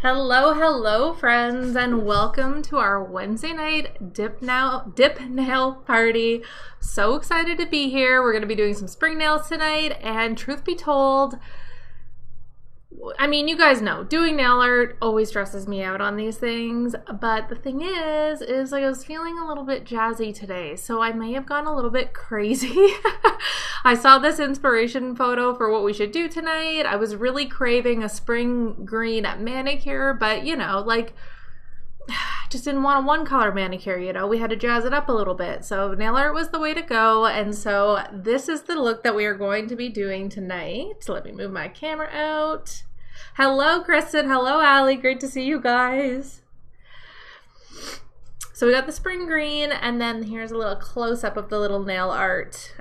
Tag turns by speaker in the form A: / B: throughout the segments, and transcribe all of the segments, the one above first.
A: Hello, hello, friends, and welcome to our Wednesday night dip nail party. So excited to be here. We're going to be doing some spring nails tonight, and truth be told, I mean, you guys know, doing nail art always stresses me out on these things, but the thing is like I was feeling a little bit jazzy today, so I may have gone a little bit crazy. I saw this inspiration photo for what we should do tonight. I was really craving a spring green manicure, but you know, like, just didn't want a one color manicure, you know, we had to jazz it up a little bit. So nail art was the way to go. And so this is the look that we are going to be doing tonight. So let me move my camera out. Hello, Kristen. Hello, Allie. Great to see you guys. So we got the spring green, and then here's a little close-up of the little nail art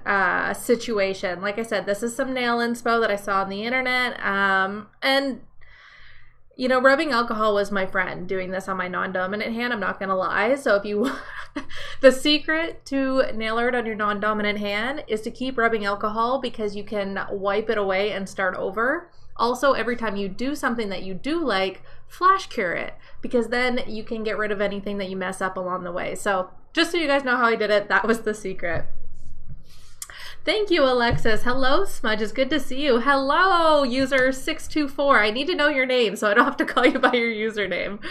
A: situation. Like I said, this is some nail inspo that I saw on the internet. And you know, rubbing alcohol was my friend doing this on my non-dominant hand, I'm not gonna lie. So if you, the secret to nail art on your non-dominant hand is to keep rubbing alcohol, because you can wipe it away and start over. Also, every time you do something that you do like, flash cure it, because then you can get rid of anything that you mess up along the way. So just so you guys know how I did it, that was the secret. Thank you, Alexis. Hello, Smudge. It's good to see you. Hello, user 624. I need to know your name so I don't have to call you by your username.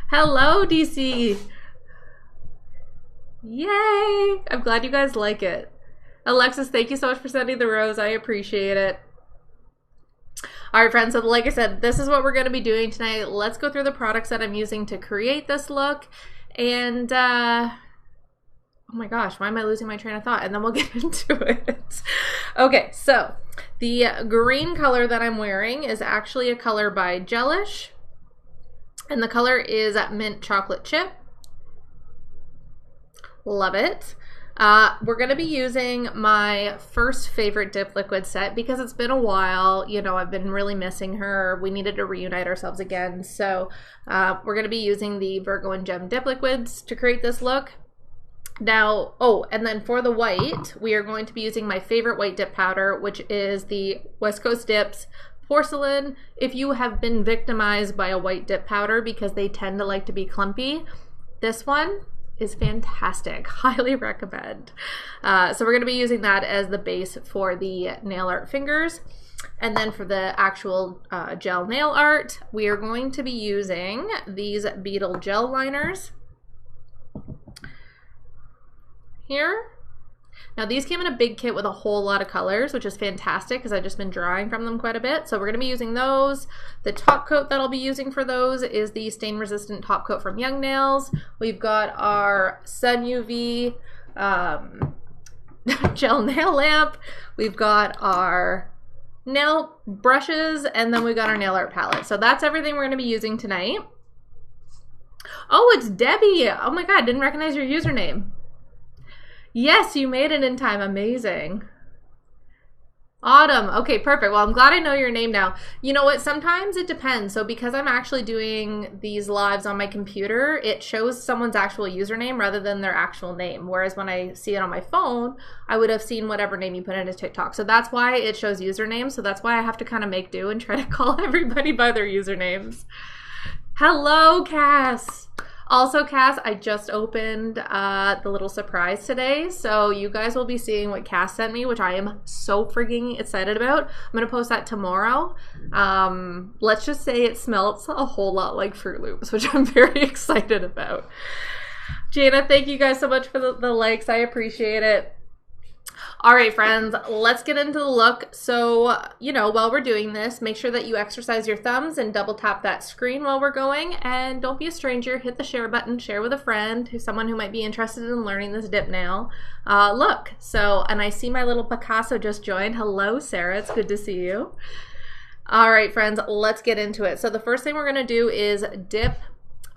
A: Hello, DC. Yay! I'm glad you guys like it. Alexis, thank you so much for sending the rose. I appreciate it. All right, friends, so like I said, this is what we're going to be doing tonight. Let's go through the products that I'm using to create this look. And, oh my gosh, why am I losing my train of thought? And then we'll get into it. Okay, so the green color that I'm wearing is actually a color by Gelish. And the color is Mint Chocolate Chip. Love it. We're going to be using my first favorite dip liquid set because it's been a while. You know, I've been really missing her. We needed to reunite ourselves again. So we're going to be using the Virgo and Gem dip liquids to create this look. Now, oh, and then for the white, we are going to be using my favorite white dip powder, which is the West Coast Dips Porcelain. If you have been victimized by a white dip powder because they tend to like to be clumpy, this one is fantastic. Highly recommend. So we're going to be using that as the base for the nail art fingers. And then for the actual gel nail art, we are going to be using these Beetle gel liners here. Now these came in a big kit with a whole lot of colors, which is fantastic because I've just been drawing from them quite a bit. So we're going to be using those. The top coat that I'll be using for those is the stain resistant top coat from Young Nails. We've got our Sun UV gel nail lamp. We've got our nail brushes, and then we got our nail art palette. So that's everything we're going to be using tonight. Oh, it's Debbie. Oh my God, didn't recognize your username. Yes, you made it in time. Amazing. Autumn. Okay, perfect. Well, I'm glad I know your name now. You know what? Sometimes it depends. So because I'm actually doing these lives on my computer, it shows someone's actual username rather than their actual name. Whereas when I see it on my phone, I would have seen whatever name you put into TikTok. So that's why it shows usernames. So that's why I have to kind of make do and try to call everybody by their usernames. Hello, Cass. Also, Cass, I just opened the little surprise today, so you guys will be seeing what Cass sent me, which I am so freaking excited about. I'm going to post that tomorrow. Let's just say it smells a whole lot like Fruit Loops, which I'm very excited about. Jana, thank you guys so much for the likes. I appreciate it. All right, friends, let's get into the look. So, you know, while we're doing this, make sure that you exercise your thumbs and double tap that screen while we're going. And don't be a stranger. Hit the share button, share with a friend, someone who might be interested in learning this dip nail look. So, and I see my little Picasso just joined. Hello, Sarah. It's good to see you. All right, friends, let's get into it. So the first thing we're going to do is dip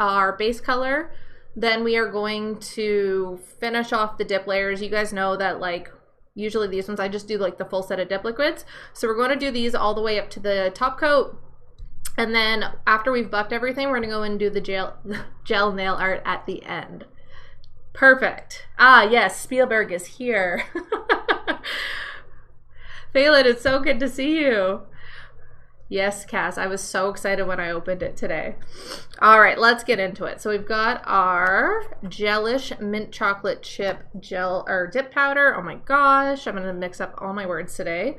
A: our base color. Then we are going to finish off the dip layers. You guys know that, like, usually these ones I just do like the full set of dip liquids. So we're going to do these all the way up to the top coat. And then after we've buffed everything, we're going to go and do the gel nail art at the end. Perfect. Ah, yes, Spielberg is here. Phelan, it's so good to see you. Yes, Cass, I was so excited when I opened it today. All right, let's get into it. So we've got our Gelish mint chocolate chip gel or dip powder. Oh my gosh, I'm gonna mix up all my words today.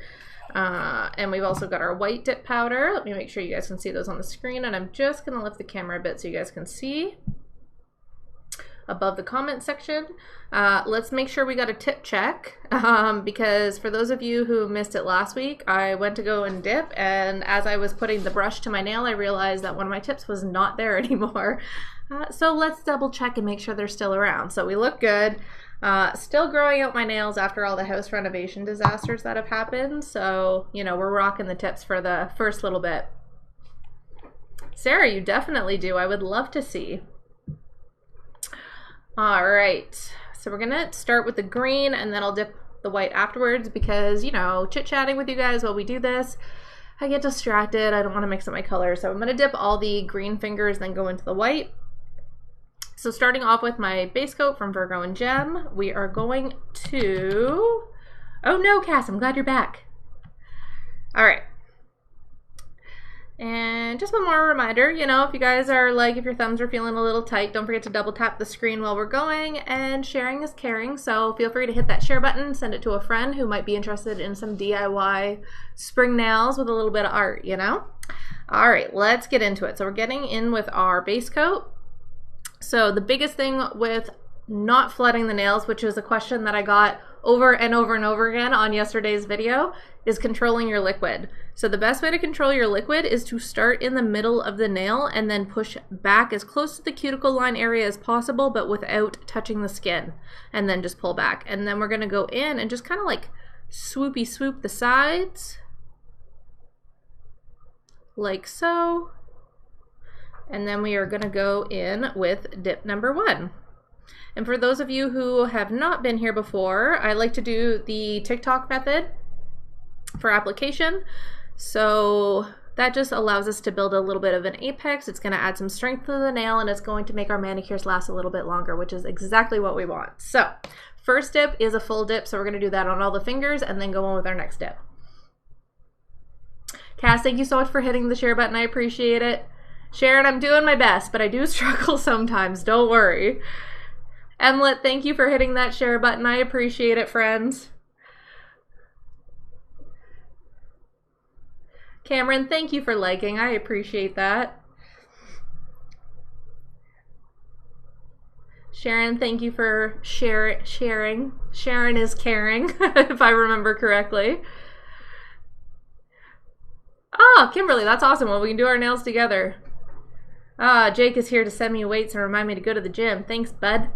A: And we've also got our white dip powder. Let me make sure you guys can see those on the screen, and I'm just gonna lift the camera a bit so you guys can see above the comment section. Let's make sure we got a tip check, because for those of you who missed it last week, I went to go and dip, and as I was putting the brush to my nail, I realized that one of my tips was not there anymore. So let's double check and make sure they're still around. So we look good. Still growing out my nails after all the house renovation disasters that have happened. So, you know, we're rocking the tips for the first little bit. Sarah, you definitely do. I would love to see. All right, so we're gonna start with the green and then I'll dip the white afterwards because, you know, chit-chatting with you guys while we do this, I get distracted. I don't want to mix up my colors. So I'm gonna dip all the green fingers, then go into the white. So starting off with my base coat from Virgo and Gem, we are going to, oh no, Cass, I'm glad you're back. All right. And just one more reminder, you know, if you guys are like, if your thumbs are feeling a little tight, don't forget to double tap the screen while we're going, and sharing is caring. So feel free to hit that share button, send it to a friend who might be interested in some DIY spring nails with a little bit of art, you know? All right, let's get into it. So we're getting in with our base coat. So the biggest thing with not flooding the nails, which is a question that I got over and over and over again on yesterday's video, is controlling your liquid. So the best way to control your liquid is to start in the middle of the nail and then push back as close to the cuticle line area as possible, but without touching the skin, and then just pull back. And then we're gonna go in and just kind of like swoopy swoop the sides, like so. And then we are gonna go in with dip number 1. And for those of you who have not been here before, I like to do the TikTok method for application. So that just allows us to build a little bit of an apex. It's going to add some strength to the nail, and it's going to make our manicures last a little bit longer, which is exactly what we want. So first dip is a full dip, so we're going to do that on all the fingers and then go on with our next dip. Cass, thank you so much for hitting the share button. I appreciate it. Sharon, I'm doing my best, but I do struggle sometimes. Don't worry. Emlet, thank you for hitting that share button. I appreciate it, friends. Cameron, thank you for liking. I appreciate that. Sharon, thank you for sharing. Sharon is caring, if I remember correctly. Oh, Kimberly, that's awesome. Well, we can do our nails together. Jake is here to send me weights and remind me to go to the gym. Thanks, bud.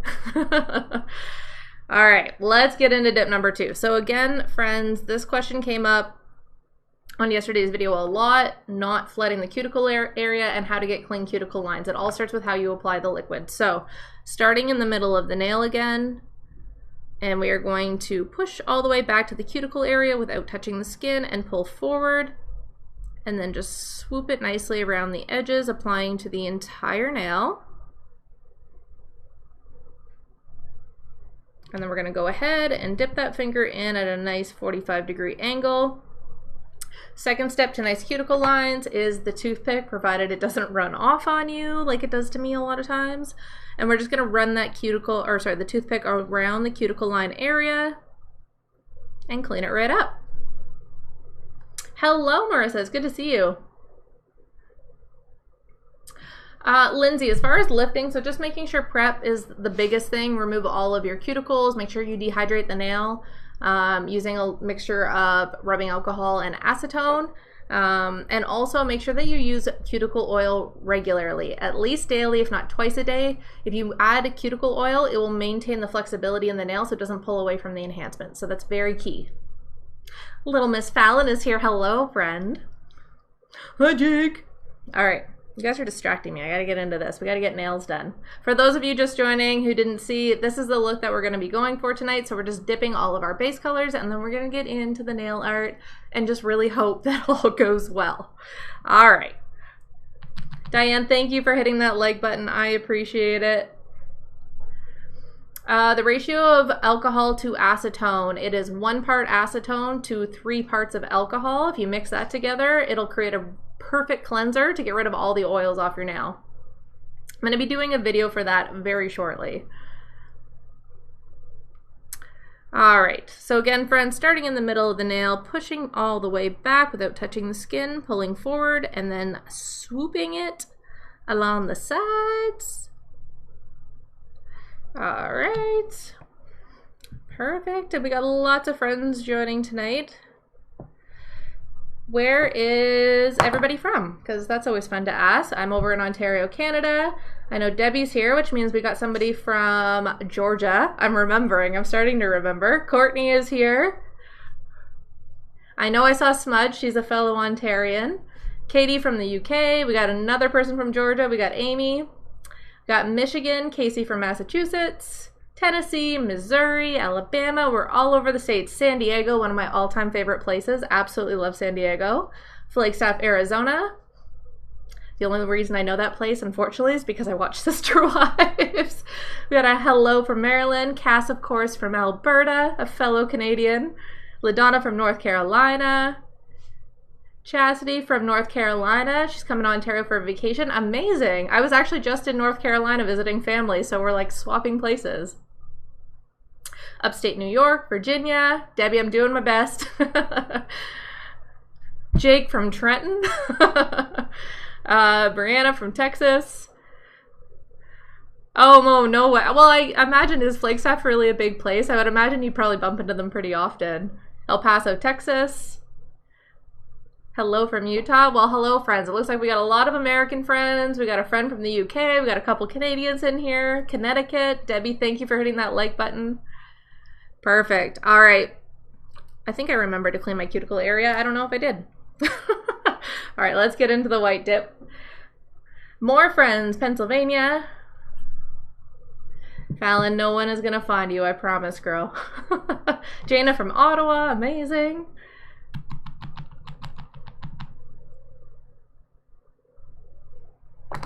A: All right, let's get into dip number 2. So again, friends, this question came up on yesterday's video a lot, not flooding the cuticle area and how to get clean cuticle lines. It all starts with how you apply the liquid. So starting in the middle of the nail again, and we are going to push all the way back to the cuticle area without touching the skin and pull forward. And then just swoop it nicely around the edges, applying to the entire nail. And then we're gonna go ahead and dip that finger in at a nice 45-degree angle. Second step to nice cuticle lines is the toothpick, provided it doesn't run off on you like it does to me a lot of times. And we're just gonna run that the toothpick around the cuticle line area and clean it right up. Hello, Marissa. It's good to see you. Lindsay, as far as lifting, so just making sure prep is the biggest thing. Remove all of your cuticles. Make sure you dehydrate the nail using a mixture of rubbing alcohol and acetone. And also make sure that you use cuticle oil regularly, at least daily, if not twice a day. If you add cuticle oil, it will maintain the flexibility in the nail so it doesn't pull away from the enhancement. So that's very key. Little Miss Fallon is here. Hello, friend. Hi, Jake. All right. You guys are distracting me. I got to get into this. We got to get nails done. For those of you just joining who didn't see, this is the look that we're going to be going for tonight. So we're just dipping all of our base colors, and then we're going to get into the nail art and just really hope that all goes well. All right. Diane, thank you for hitting that like button. I appreciate it. The ratio of alcohol to acetone, it is 1 part acetone to 3 parts of alcohol. If you mix that together, it'll create a perfect cleanser to get rid of all the oils off your nail. I'm going to be doing a video for that very shortly. All right, so again, friends, starting in the middle of the nail, pushing all the way back without touching the skin, pulling forward, and then swooping it along the sides. All right, perfect. And we got lots of friends joining tonight. Where is everybody from? Because that's always fun to ask. I'm over in Ontario, Canada. I know Debbie's here, which means we got somebody from Georgia. I'm starting to remember. Courtney is here. I know I saw Smudge, she's a fellow Ontarian. Katie from the UK. We got another person from Georgia. We got Amy. We got Michigan, Casey from Massachusetts. Tennessee, Missouri, Alabama, we're all over the states. San Diego, one of my all-time favorite places. Absolutely love San Diego. Flagstaff, Arizona. The only reason I know that place, unfortunately, is because I watch Sister Wives. We got a hello from Maryland. Cass, of course, from Alberta, a fellow Canadian. LaDonna from North Carolina. Chastity from North Carolina. She's coming to Ontario for a vacation. Amazing. I was actually just in North Carolina visiting family, so we're like swapping places. Upstate New York, Virginia. Debbie, I'm doing my best. Jake from Trenton. Brianna from Texas. Oh, no way. Well, I imagine, is Flagstaff really a big place? I would imagine you'd probably bump into them pretty often. El Paso, Texas. Hello from Utah. Well, hello, friends. It looks like we got a lot of American friends. We got a friend from the UK. We got a couple Canadians in here. Connecticut. Debbie, thank you for hitting that like button. Perfect. All right. I think I remember to clean my cuticle area. I don't know if I did. All right, let's get into the white dip. More friends. Pennsylvania. Fallon, no one is going to find you. I promise, girl. Jana from Ottawa. Amazing.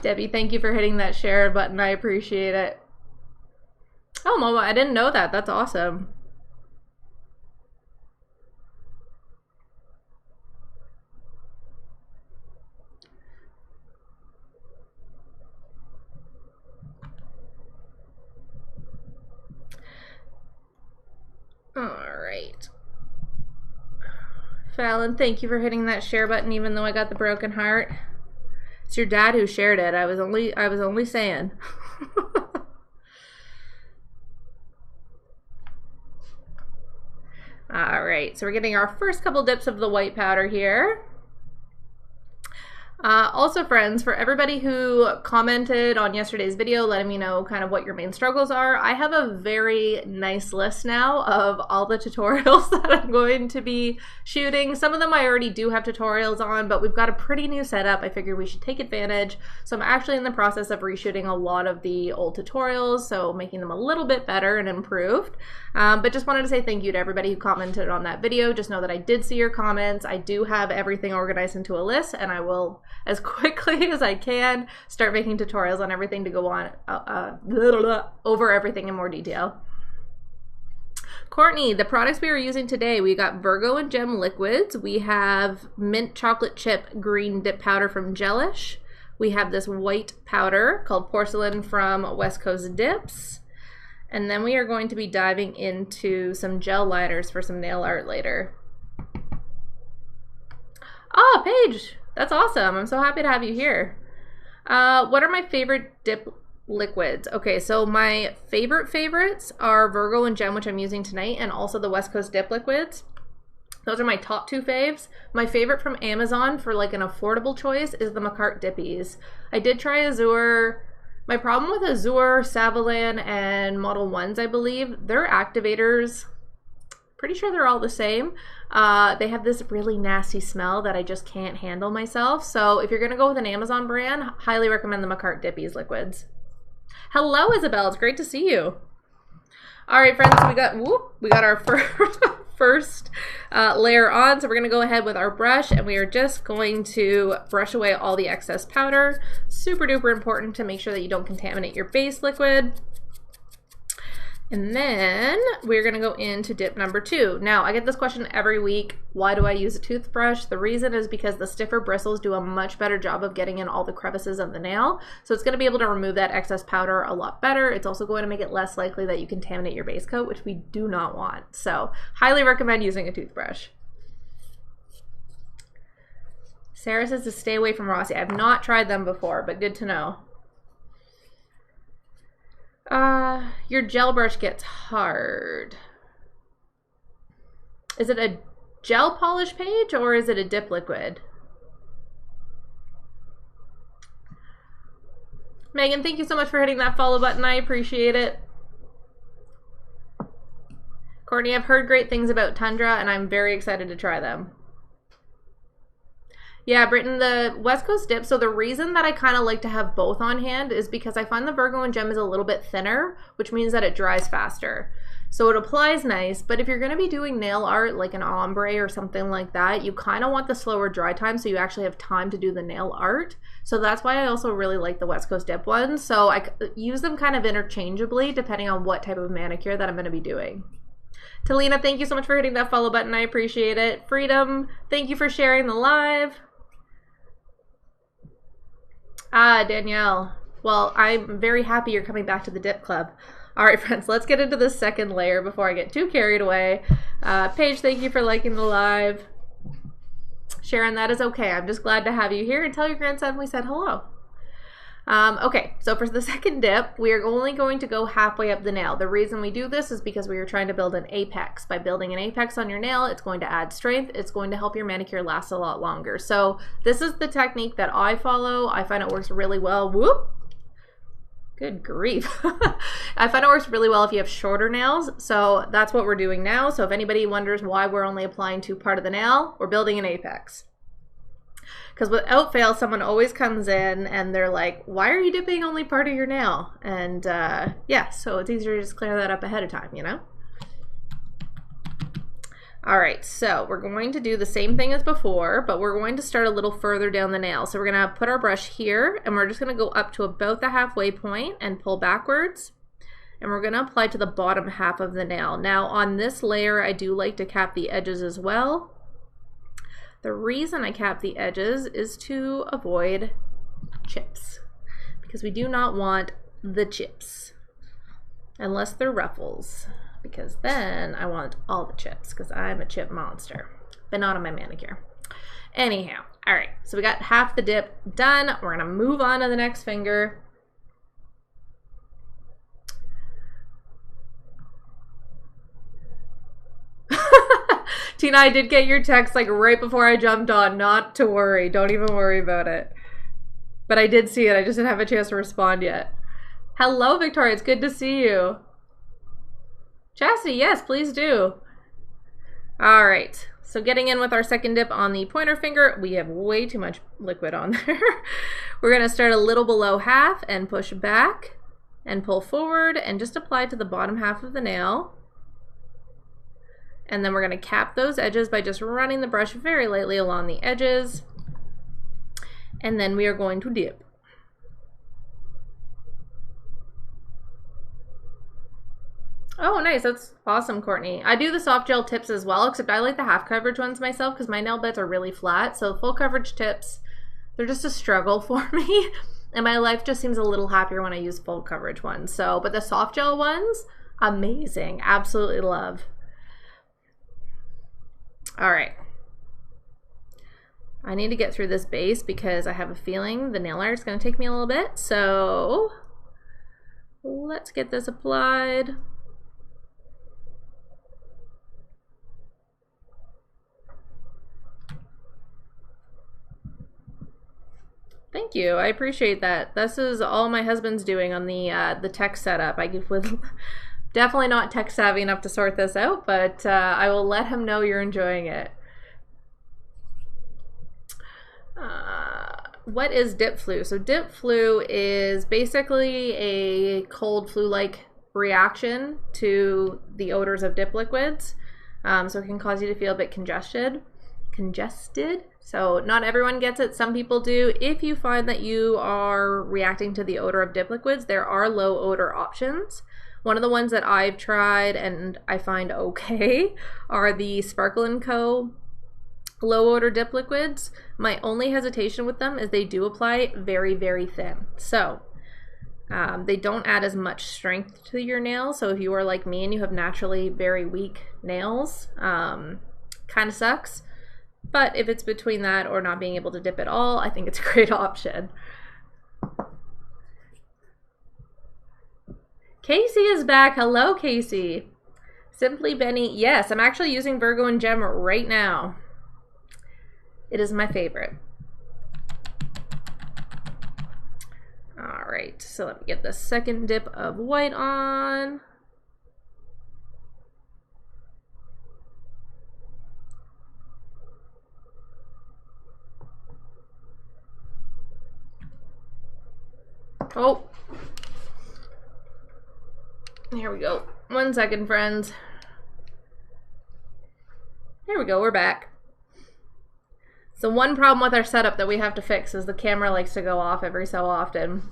A: Debbie, thank you for hitting that share button. I appreciate it. Oh, Mama, I didn't know that. That's awesome. All right. Fallon, thank you for hitting that share button, even though I got the broken heart. It's your dad who shared it. I was only saying. All right, so we're getting our first couple dips of the white powder here. Also, friends, for everybody who commented on yesterday's video letting me know kind of what your main struggles are, I have a very nice list now of all the tutorials that I'm going to be shooting. Some of them I already do have tutorials on, but we've got a pretty new setup. I figured we should take advantage. So I'm actually in the process of reshooting a lot of the old tutorials, so making them a little bit better and improved. But just wanted to say thank you to everybody who commented on that video. Just know that I did see your comments. I do have everything organized into a list, and I will, as quickly as I can, start making tutorials on everything to go on over everything in more detail. Courtney, the products we are using today, we got Virgo and Gem liquids. We have mint chocolate chip green dip powder from Gelish. We have this white powder called Porcelain from West Coast Dips. And then we are going to be diving into some gel liners for some nail art later. Oh, Paige! That's awesome. I'm so happy to have you here. What are my favorite dip liquids? Okay, so my favorites are Virgo and Gem, which I'm using tonight, and also the West Coast dip liquids. Those are my top two faves. My favorite from Amazon for like an affordable choice is the Manicure Dippies. I did try Azure. My problem with Azure, Savalan, and Model 1s, I believe, their activators, pretty sure they're all the same. They have this really nasty smell that I just can't handle myself. So if you're gonna go with an Amazon brand, highly recommend the Manicure Dippies liquids. Hello, Isabel, it's great to see you. All right, friends, so we got our first layer on. So we're gonna go ahead with our brush, and we are just going to brush away all the excess powder. Super duper important to make sure that you don't contaminate your base liquid. And then we're gonna go into dip number 2. Now, I get this question every week. Why do I use a toothbrush? The reason is because the stiffer bristles do a much better job of getting in all the crevices of the nail. So it's gonna be able to remove that excess powder a lot better. It's also going to make it less likely that you contaminate your base coat, which we do not want. So highly recommend using a toothbrush. Sarah says to stay away from Rossi. I've not tried them before, but good to know. Your gel brush gets hard. Is it a gel polish page or is it a dip liquid? Megan, thank you so much for hitting that follow button. I appreciate it. Courtney, I've heard great things about Tundra and I'm very excited to try them. Yeah, Britton, the West Coast dip, so the reason that I kind of like to have both on hand is because I find the Virgo and Gem is a little bit thinner, which means that it dries faster. So it applies nice, but if you're going to be doing nail art like an ombre or something like that, you kind of want the slower dry time so you actually have time to do the nail art. So that's why I also really like the West Coast dip ones. So I use them kind of interchangeably depending on what type of manicure that I'm going to be doing. Talina, thank you so much for hitting that follow button. I appreciate it. Freedom, thank you for sharing the live. Danielle. Well, I'm very happy you're coming back to the dip club. All right, friends, let's get into the second layer before I get too carried away. Paige, thank you for liking the live. Sharon, that is okay. I'm just glad to have you here, and tell your grandson we said hello. Okay, so for the second dip, we are only going to go halfway up the nail. The reason we do this is because we are trying to build an apex. By building an apex on your nail, it's going to add strength. It's going to help your manicure last a lot longer. So this is the technique that I follow. I find it works really well. Whoop! Good grief. I find it works really well if you have shorter nails. So that's what we're doing now. So if anybody wonders why we're only applying to part of the nail, we're building an apex. Because without fail, someone always comes in and they're like, why are you dipping only part of your nail? And yeah, so it's easier to just clear that up ahead of time, you know? All right, so we're going to do the same thing as before, but we're going to start a little further down the nail. So we're gonna put our brush here and we're just gonna go up to about the halfway point and pull backwards. And we're gonna apply to the bottom half of the nail. Now on this layer, I do like to cap the edges as well. The reason I cap the edges is to avoid chips, because we do not want the chips unless they're ruffles, because then I want all the chips because I'm a chip monster, but not on my manicure. Anyhow, all right, so we got half the dip done. We're gonna move on to the next finger. Tina, I did get your text like right before I jumped on. Not to worry. Don't even worry about it. But I did see it. I just didn't have a chance to respond yet. Hello, Victoria. It's good to see you. Chastity, yes, please do. All right. So getting in with our second dip on the pointer finger, we have way too much liquid on there. We're going to start a little below half and push back and pull forward and just apply to the bottom half of the nail. And then we're going to cap those edges by just running the brush very lightly along the edges. And then we are going to dip. Oh, nice. That's awesome, Courtney. I do the soft gel tips as well, except I like the half coverage ones myself because my nail beds are really flat. So full coverage tips, they're just a struggle for me. And my life just seems a little happier when I use full coverage ones. So, but the soft gel ones, amazing. Absolutely love. All right, I need to get through this base because I have a feeling the nail art is going to take me a little bit. So let's get this applied. Thank you, I appreciate that. This is all my husband's doing on the tech setup. I would definitely not tech savvy enough to sort this out, but I will let him know you're enjoying it. What is dip flu? So dip flu is basically a cold flu-like reaction to the odors of dip liquids. So it can cause you to feel a bit congested. So not everyone gets it. Some people do. If you find that you are reacting to the odor of dip liquids, there are low odor options, One of the ones that I've tried and I find okay are the Sparkle & Co. low odor dip liquids. My only hesitation with them is they do apply very, very thin. So they don't add as much strength to your nails. So if you are like me and you have naturally very weak nails, kind of sucks. But if it's between that or not being able to dip at all, I think it's a great option. Casey is back. Hello, Casey. Simply Benny. Yes, I'm actually using Virgo and Gem right now. It is my favorite. All right, so let me get the second dip of white on. Oh. Here we go. 1 second, friends. There we go, we're back. So one problem with our setup that we have to fix is the camera likes to go off every so often.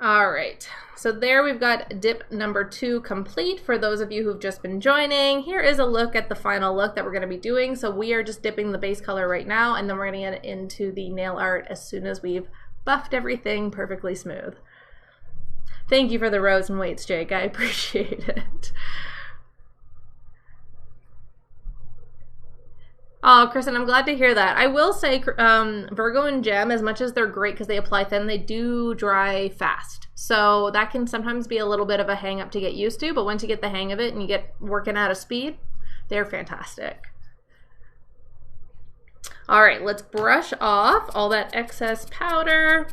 A: All right, so there we've got dip number 2 complete. For those of you who've just been joining, here is a look at the final look that we're gonna be doing. So we are just dipping the base color right now, and then we're gonna get into the nail art as soon as we've buffed everything perfectly smooth. Thank you for the rose and weights, Jake. I appreciate it. Oh, Kristen, I'm glad to hear that. I will say Virgo and Gem, as much as they're great because they apply thin, they do dry fast. So that can sometimes be a little bit of a hang up to get used to, but once you get the hang of it and you get working out of speed, they're fantastic. All right, let's brush off all that excess powder.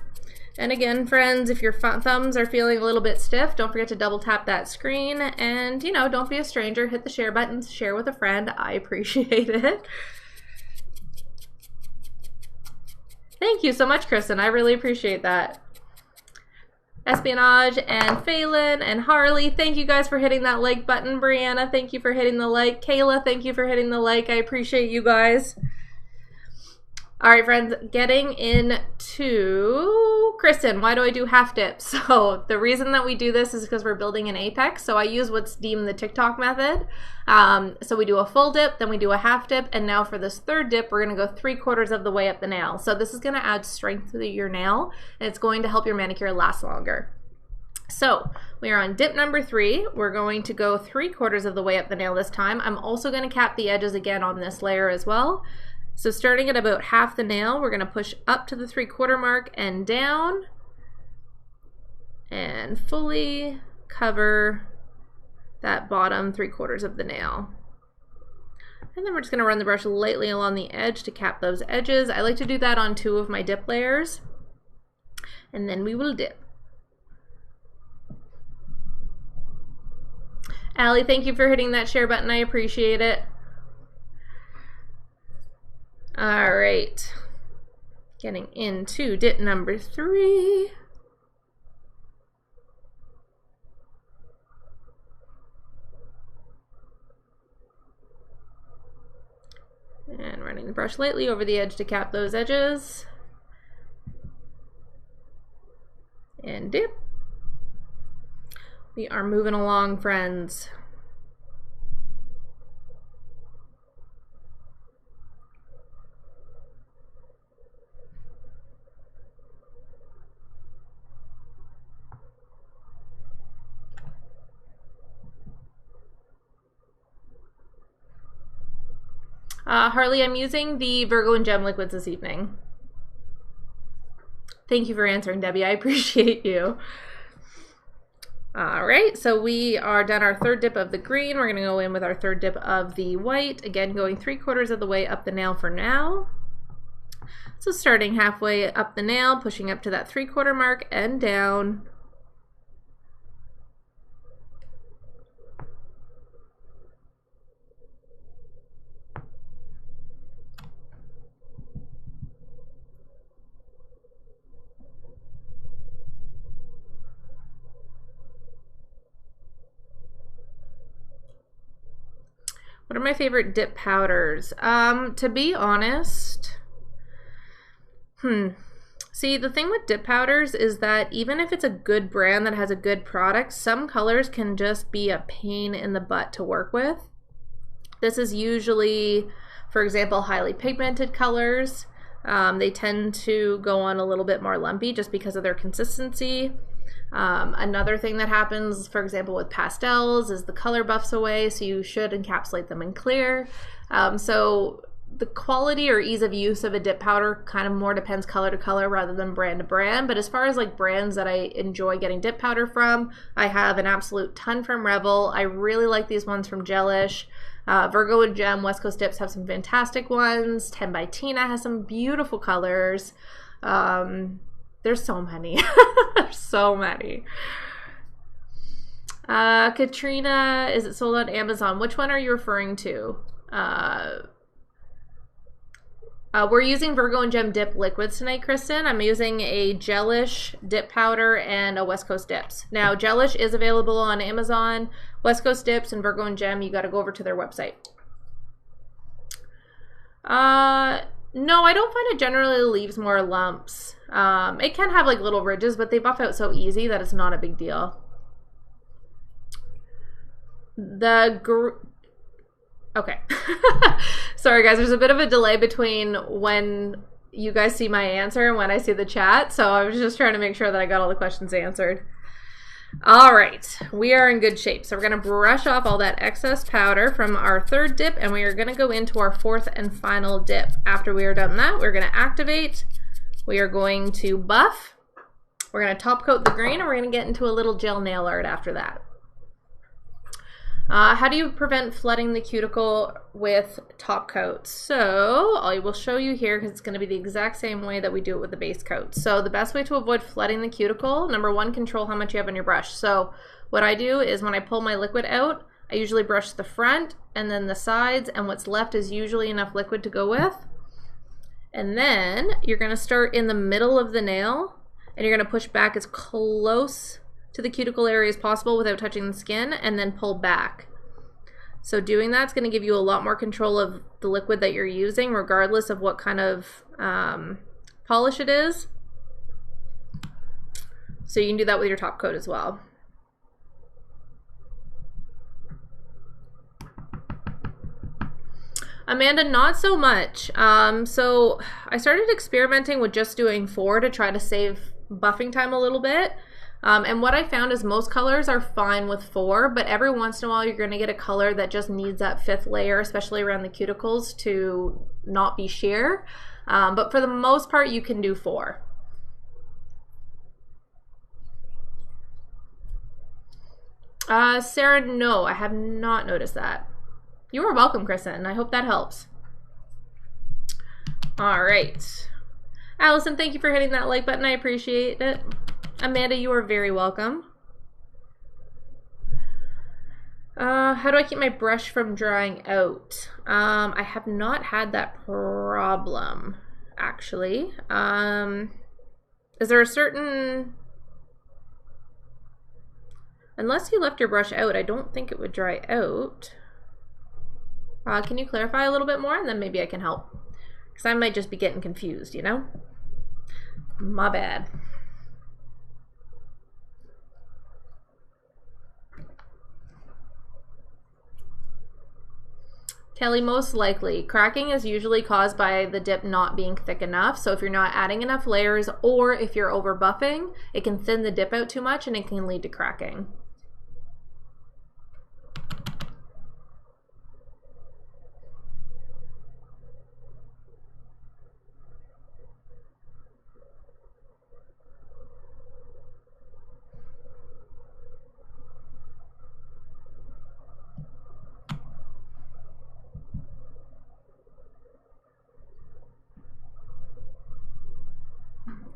A: And again, friends, if your thumbs are feeling a little bit stiff, don't forget to double tap that screen. And, you know, don't be a stranger. Hit the share button, share with a friend. I appreciate it. Thank you so much, Kristen. I really appreciate that. Espionage and Phelan and Harley, thank you guys for hitting that like button. Brianna, thank you for hitting the like. Kayla, thank you for hitting the like. I appreciate you guys. All right, friends, getting into Kristen, why do I do half dips? So the reason that we do this is because we're building an apex. So I use what's deemed the TikTok method. So we do a full dip, then we do a half dip, and now for this third dip, we're gonna go 3/4 of the way up the nail. So this is gonna add strength to your nail, and it's going to help your manicure last longer. So we are on dip number 3. We're going to go 3/4 of the way up the nail this time. I'm also gonna cap the edges again on this layer as well. So starting at about half the nail, we're going to push up to the 3/4 mark and down and fully cover that bottom 3/4 of the nail. And then we're just going to run the brush lightly along the edge to cap those edges. I like to do that on 2 of my dip layers. And then we will dip. Allie, thank you for hitting that share button. I appreciate it. All right, getting into dip number 3. And running the brush lightly over the edge to cap those edges. And dip. We are moving along, friends. Harley, I'm using the Virgo and Gem liquids this evening. Thank you for answering, Debbie. I appreciate you. All right, so we are done our third dip of the green. We're gonna go in with our third dip of the white. Again, going 3/4 of the way up the nail for now. So starting halfway up the nail, pushing up to that 3/4 mark and down. What are my favorite dip powders? To be honest, See, the thing with dip powders is that even if it's a good brand that has a good product, some colors can just be a pain in the butt to work with. This is usually, for example, highly pigmented colors. They tend to go on a little bit more lumpy just because of their consistency. Another thing that happens, for example, with pastels is the color buffs away, so you should encapsulate them in clear. So the quality or ease of use of a dip powder kind of more depends color to color rather than brand to brand. But as far as like brands that I enjoy getting dip powder from, I have an absolute ton from Revel. I really like these ones from Gelish. Virgo and Gem, West Coast Dips have some fantastic ones. 10 by Tina has some beautiful colors. There's so many. There's so many. Katrina, is it sold on Amazon? Which one are you referring to? We're using Virgo and Gem dip liquids tonight, Kristen. I'm using a Gelish dip powder and a West Coast Dips. Now, Gelish is available on Amazon. West Coast Dips and Virgo and Gem, you got to go over to their website. No, I don't find it generally leaves more lumps. It can have like little ridges, but they buff out so easy that it's not a big deal. Okay. Sorry guys, there's a bit of a delay between when you guys see my answer and when I see the chat, so I was just trying to make sure that I got all the questions answered. All right, we are in good shape. So we're gonna brush off all that excess powder from our third dip, and we are gonna go into our fourth and final dip. After we are done that, we're gonna activate, we are going to buff, we're gonna top coat the green, and we're gonna get into a little gel nail art after that. How do you prevent flooding the cuticle with top coats? So I will show you here because it's going to be the exact same way that we do it with the base coat. So the best way to avoid flooding the cuticle, number one, control how much you have on your brush. So what I do is when I pull my liquid out, I usually brush the front and then the sides, and what's left is usually enough liquid to go with. And then you're going to start in the middle of the nail, and you're going to push back as close to the cuticle area as possible without touching the skin, and then pull back. So doing that's going to give you a lot more control of the liquid that you're using, regardless of what kind of polish it is. So you can do that with your top coat as well. Amanda, not so much. So I started experimenting with just doing 4 to try to save buffing time a little bit. And what I found is most colors are fine with 4, but every once in a while you're going to get a color that just needs that 5th layer, especially around the cuticles, to not be sheer. But for the most part, you can do 4. Sarah, no, I have not noticed that. You are welcome, Kristen. I hope that helps. All right. Allison, thank you for hitting that like button. I appreciate it. Amanda, you are very welcome. How do I keep my brush from drying out? I have not had that problem, actually. Is there a certain... Unless you left your brush out, I don't think it would dry out. Can you clarify a little bit more, and then maybe I can help? Because I might just be getting confused, you know? My bad. Kelly, most likely. Cracking is usually caused by the dip not being thick enough. So if you're not adding enough layers, or if you're over buffing, it can thin the dip out too much and it can lead to cracking.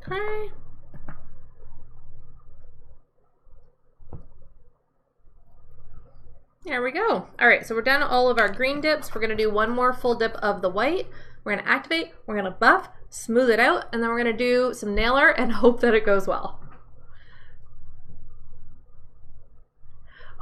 A: Okay. There we go. All right, so we're done all of our green dips. We're gonna do one more full dip of the white. We're gonna activate, we're gonna buff, smooth it out, and then we're gonna do some nail art and hope that it goes well.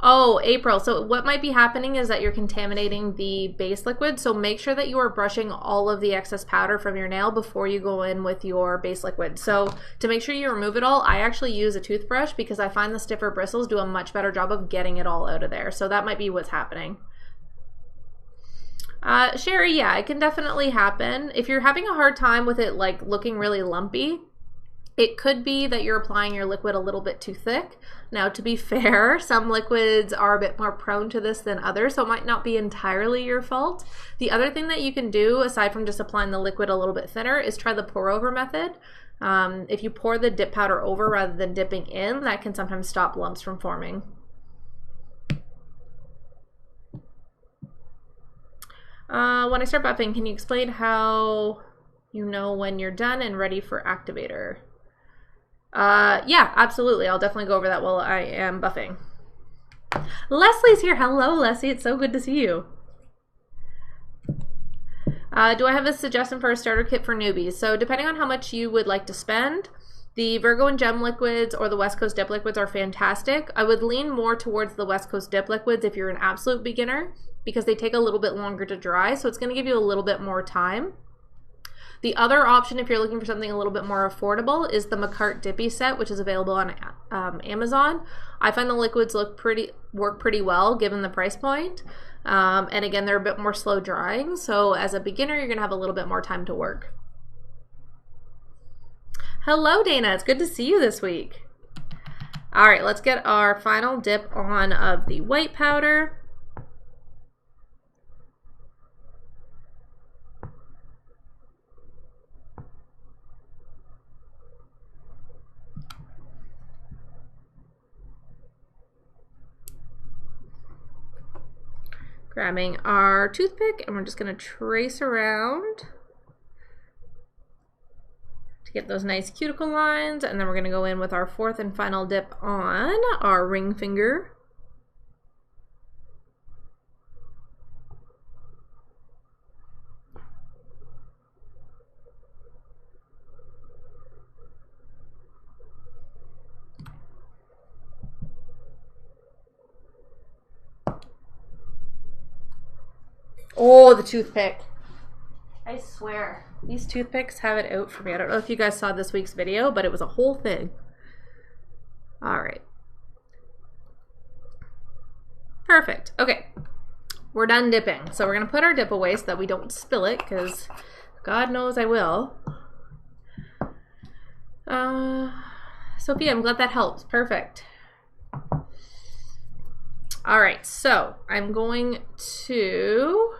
A: Oh, April. So what might be happening is that you're contaminating the base liquid. So make sure that you are brushing all of the excess powder from your nail before you go in with your base liquid. So to make sure you remove it all, I actually use a toothbrush because I find the stiffer bristles do a much better job of getting it all out of there. So that might be what's happening. Sherry, yeah, it can definitely happen. If you're having a hard time with it like looking really lumpy, it could be that you're applying your liquid a little bit too thick. Now, to be fair, some liquids are a bit more prone to this than others, so it might not be entirely your fault. The other thing that you can do, aside from just applying the liquid a little bit thinner, is try the pour over method. If you pour the dip powder over rather than dipping in, that can sometimes stop lumps from forming. When I start buffing, can you explain how you know when you're done and ready for activator? Yeah, absolutely. I'll definitely go over that while I am buffing. Leslie's here. Hello, Leslie. It's so good to see you. Do I have a suggestion for a starter kit for newbies? So depending on how much you would like to spend, the Virgo and Gem liquids or the West Coast dip liquids are fantastic. I would lean more towards the West Coast dip liquids if you're an absolute beginner because they take a little bit longer to dry, so it's going to give you a little bit more time. The other option, if you're looking for something a little bit more affordable, is the Manicure Dippy set, which is available on Amazon. I find the liquids work pretty well given the price point. And again, they're a bit more slow drying, so as a beginner, you're going to have a little bit more time to work. Hello, Dana. It's good to see you this week. All right, let's get our final dip on of the white powder. Grabbing our toothpick, and we're just going to trace around to get those nice cuticle lines, and then we're going to go in with our fourth and final dip on our ring finger. Oh, the toothpick. I swear, these toothpicks have it out for me. I don't know if you guys saw this week's video, but it was a whole thing. All right. Perfect. Okay. We're done dipping. So we're going to put our dip away so that we don't spill it, because God knows I will. Sophia, I'm glad that helps. Perfect. All right, so I'm going to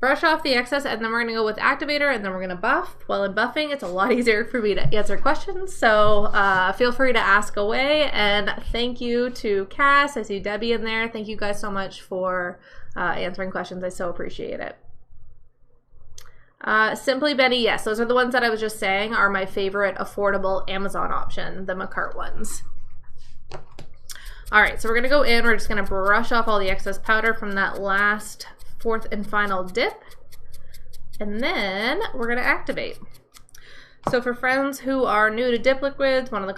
A: brush off the excess, and then we're gonna go with activator, and then we're gonna buff. While I'm buffing, it's a lot easier for me to answer questions, so feel free to ask away. And thank you to Cass, I see Debbie in there. Thank you guys so much for answering questions. I so appreciate it. Simply Betty, yes, those are the ones that I was just saying are my favorite affordable Amazon option, the Manicure ones. All right, so we're gonna go in, we're just gonna brush off all the excess powder from that last fourth and final dip, and then we're gonna activate. So for friends who are new to dip liquids, one of the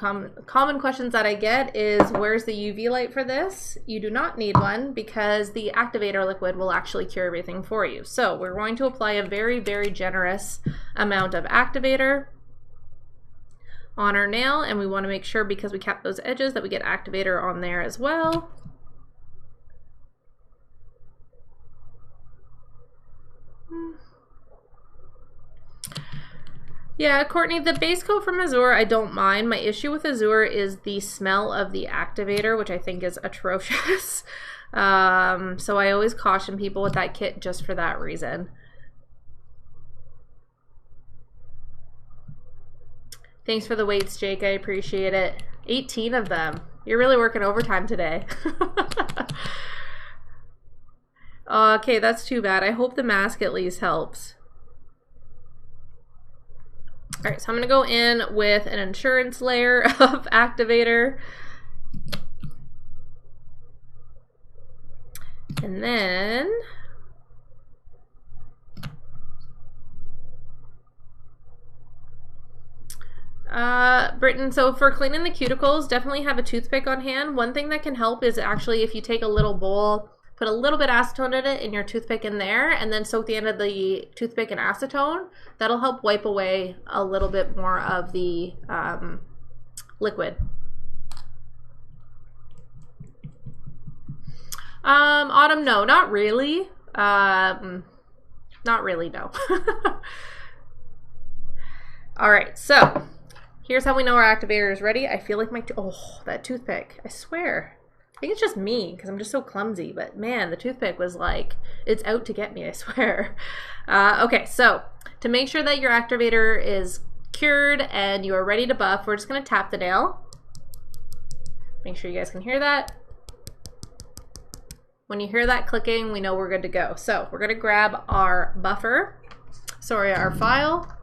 A: common questions that I get is, where's the UV light for this? You do not need one because the activator liquid will actually cure everything for you. So we're going to apply a very, very generous amount of activator on our nail, and we want to make sure, because we kept those edges, that we get activator on there as well. Yeah, Courtney, the base coat from Azure I don't mind. My issue with Azure is the smell of the activator, which I think is atrocious. So I always caution people with that kit just for that reason. Thanks for the weights, Jake. I appreciate it. 18 of them. You're really working overtime today. Okay, that's too bad. I hope the mask at least helps. All right, so I'm going to go in with an insurance layer of activator. And then Britton, so for cleaning the cuticles, definitely have a toothpick on hand. One thing that can help is actually if you take a little bowl, put a little bit of acetone in it and your toothpick in there, and then soak the end of the toothpick in acetone. That'll help wipe away a little bit more of the liquid. Autumn, no, not really. Not really, no. All right, so here's how we know our activator is ready. I feel like my, that toothpick, I swear. I think it's just me because I'm just so clumsy, but man, the toothpick was like, it's out to get me, I swear. Okay, so to make sure that your activator is cured and you are ready to buff, we're just gonna tap the nail. Make sure you guys can hear that. When you hear that clicking, we know we're good to go. So we're gonna grab our our file.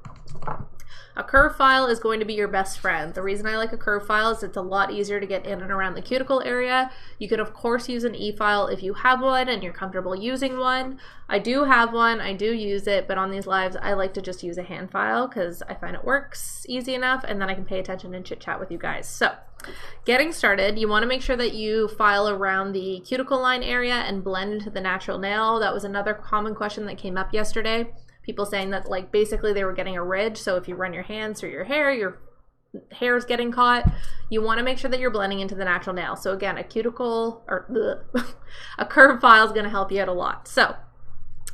A: A curve file is going to be your best friend. The reason I like a curve file is it's a lot easier to get in and around the cuticle area. You can of course use an e-file if you have one and you're comfortable using one. I do have one, I do use it, but on these lives I like to just use a hand file because I find it works easy enough and then I can pay attention and chit chat with you guys. So getting started, you want to make sure that you file around the cuticle line area and blend into the natural nail. That was another common question that came up yesterday. People saying that like basically they were getting a ridge, so if you run your hands through your hair is getting caught. You want to make sure that you're blending into the natural nail. So again, a cuticle or a curve file is going to help you out a lot. So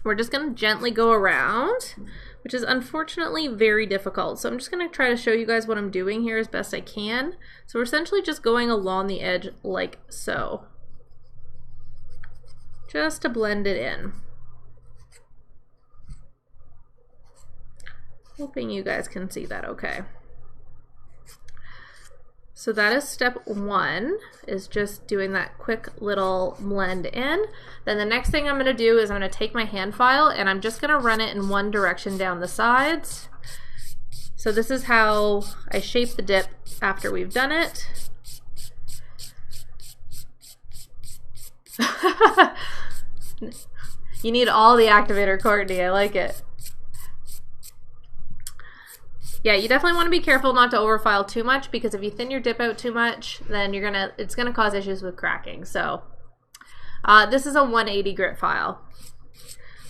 A: we're just going to gently go around, which is unfortunately very difficult. So I'm just going to try to show you guys what I'm doing here as best I can. So we're essentially just going along the edge like so, just to blend it in. Hoping you guys can see that okay. So that is step one, is just doing that quick little blend in. Then the next thing I'm gonna do is I'm gonna take my hand file and I'm just gonna run it in one direction down the sides. So this is how I shape the dip after we've done it. You need all the activator, Courtney, I like it. Yeah, you definitely want to be careful not to overfile too much because if you thin your dip out too much, then it's gonna cause issues with cracking. So this is a 180 grit file.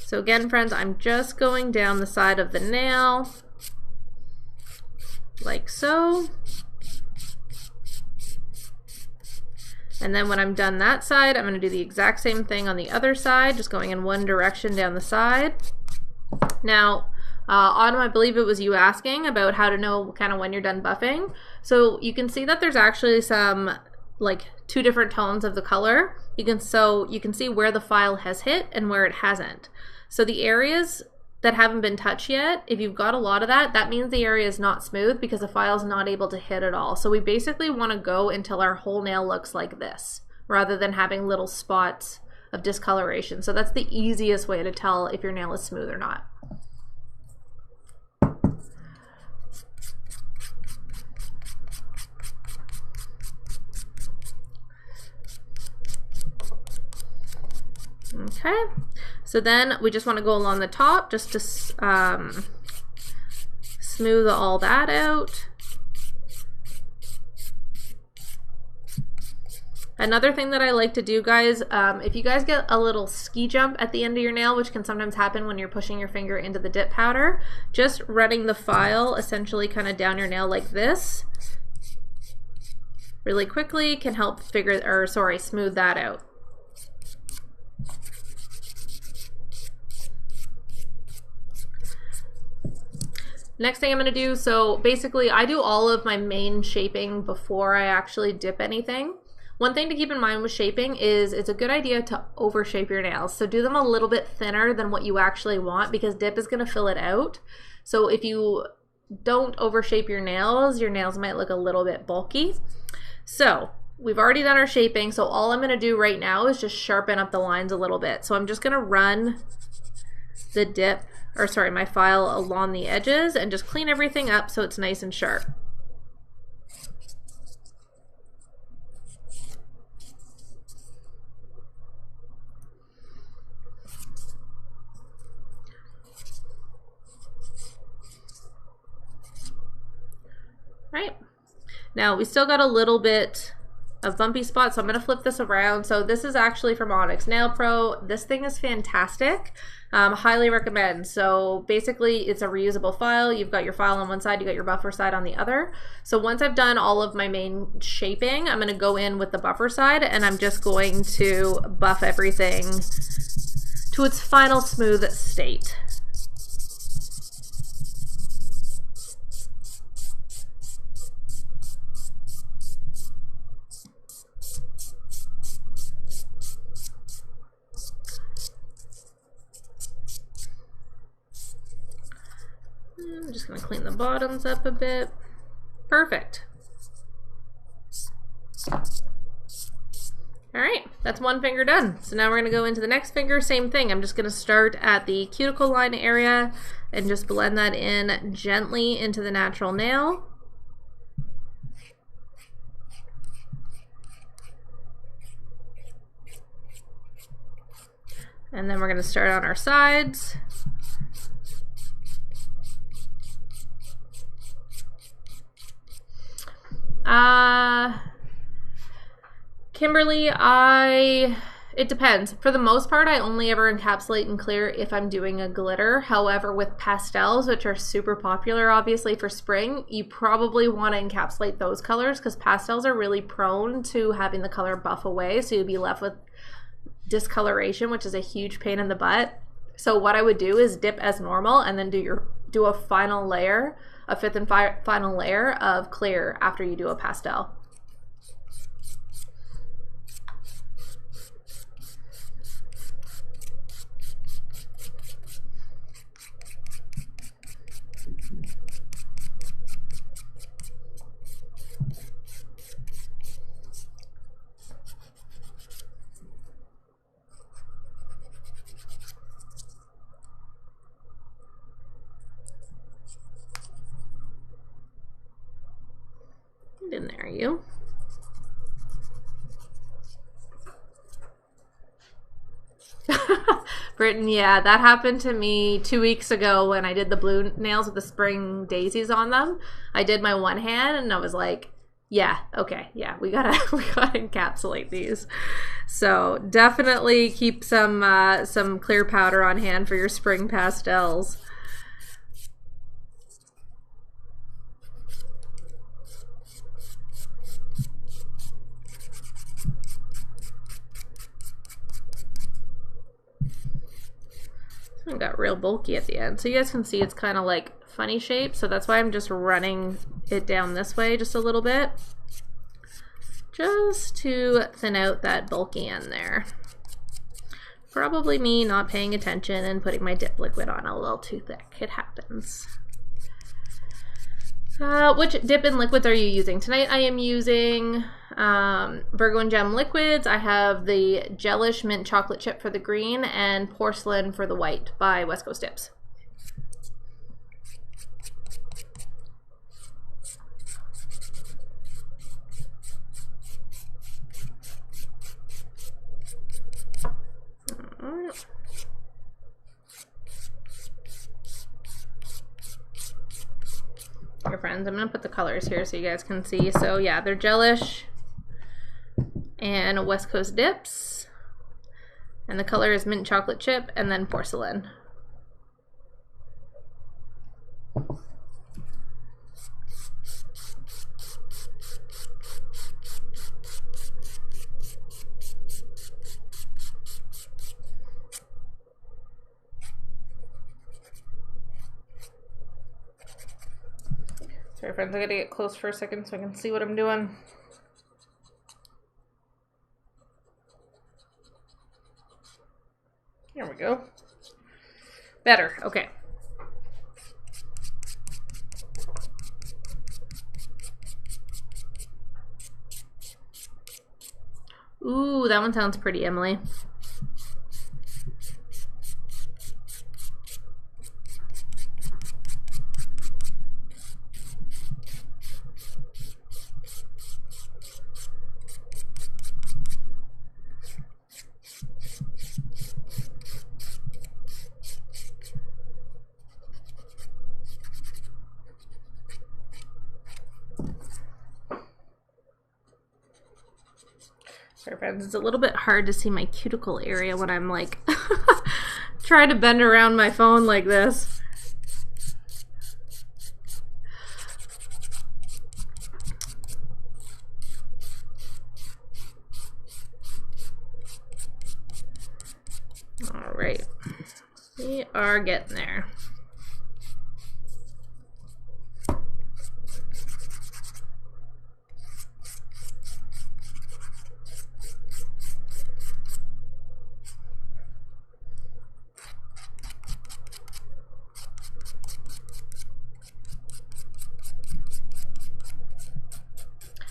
A: So again, friends, I'm just going down the side of the nail like so. And then when I'm done that side, I'm gonna do the exact same thing on the other side, just going in one direction down the side. Now, Autumn, I believe it was you asking about how to know kind of when you're done buffing. So you can see that there's actually some like two different tones of the color. You can see where the file has hit and where it hasn't. So the areas that haven't been touched yet, if you've got a lot of that, that means the area is not smooth because the file is not able to hit at all. So we basically want to go until our whole nail looks like this, rather than having little spots of discoloration. So that's the easiest way to tell if your nail is smooth or not. Okay, so then we just want to go along the top just to smooth all that out. Another thing that I like to do, guys, if you guys get a little ski jump at the end of your nail, which can sometimes happen when you're pushing your finger into the dip powder, just running the file essentially kind of down your nail like this really quickly can help smooth that out. Next thing I'm going to do, so basically I do all of my main shaping before I actually dip anything. One thing to keep in mind with shaping is it's a good idea to overshape your nails. So do them a little bit thinner than what you actually want because dip is going to fill it out. So if you don't overshape your nails might look a little bit bulky. So we've already done our shaping, so all I'm going to do right now is just sharpen up the lines a little bit. So I'm just going to run the my file along the edges and just clean everything up so it's nice and sharp. Right. Now we still got a little bit of bumpy spots, so I'm going to flip this around. So this is actually from Onyx Nail Pro. This thing is fantastic. Highly recommend. So basically it's a reusable file. You've got your file on one side, you got your buffer side on the other. So once I've done all of my main shaping, I'm going to go in with the buffer side and I'm just going to buff everything to its final smooth state. I'm just going to clean the bottoms up a bit. Perfect. All right, that's one finger done. So now we're going to go into the next finger, same thing. I'm just going to start at the cuticle line area and just blend that in gently into the natural nail. And then we're going to start on our sides. Kimberly, it depends. For the most part, I only ever encapsulate in clear if I'm doing a glitter. However, with pastels, which are super popular, obviously, for spring, you probably want to encapsulate those colors because pastels are really prone to having the color buff away, so you'll be left with discoloration, which is a huge pain in the butt. So what I would do is dip as normal and then do a final layer, a fifth and final layer of clear after you do a pastel. In there, you. Britton, yeah, that happened to me 2 weeks ago when I did the blue nails with the spring daisies on them. I did my one hand and I was like, yeah, okay, yeah, we gotta encapsulate these. So definitely keep some clear powder on hand for your spring pastels. It got real bulky at the end. So you guys can see it's kind of like funny shape. So that's why I'm just running it down this way just a little bit. Just to thin out that bulky end there. Probably me not paying attention and putting my dip liquid on a little too thick. It happens. Which dip and liquids are you using? Tonight I am using Virgo and Gem liquids. I have the Gelish Mint Chocolate Chip for the green and Porcelain for the white by West Coast Dips. Your friends, I'm gonna put the colors here so you guys can see. So yeah, they're Gelish and West Coast Dips, and the color is Mint Chocolate Chip and then Porcelain. Sorry friends, I gotta get close for a second so I can see what I'm doing. There we go. Better, okay. Ooh, that one sounds pretty, Emily. Sorry friends, it's a little bit hard to see my cuticle area when I'm like trying to bend around my phone like this. All right, we are getting there.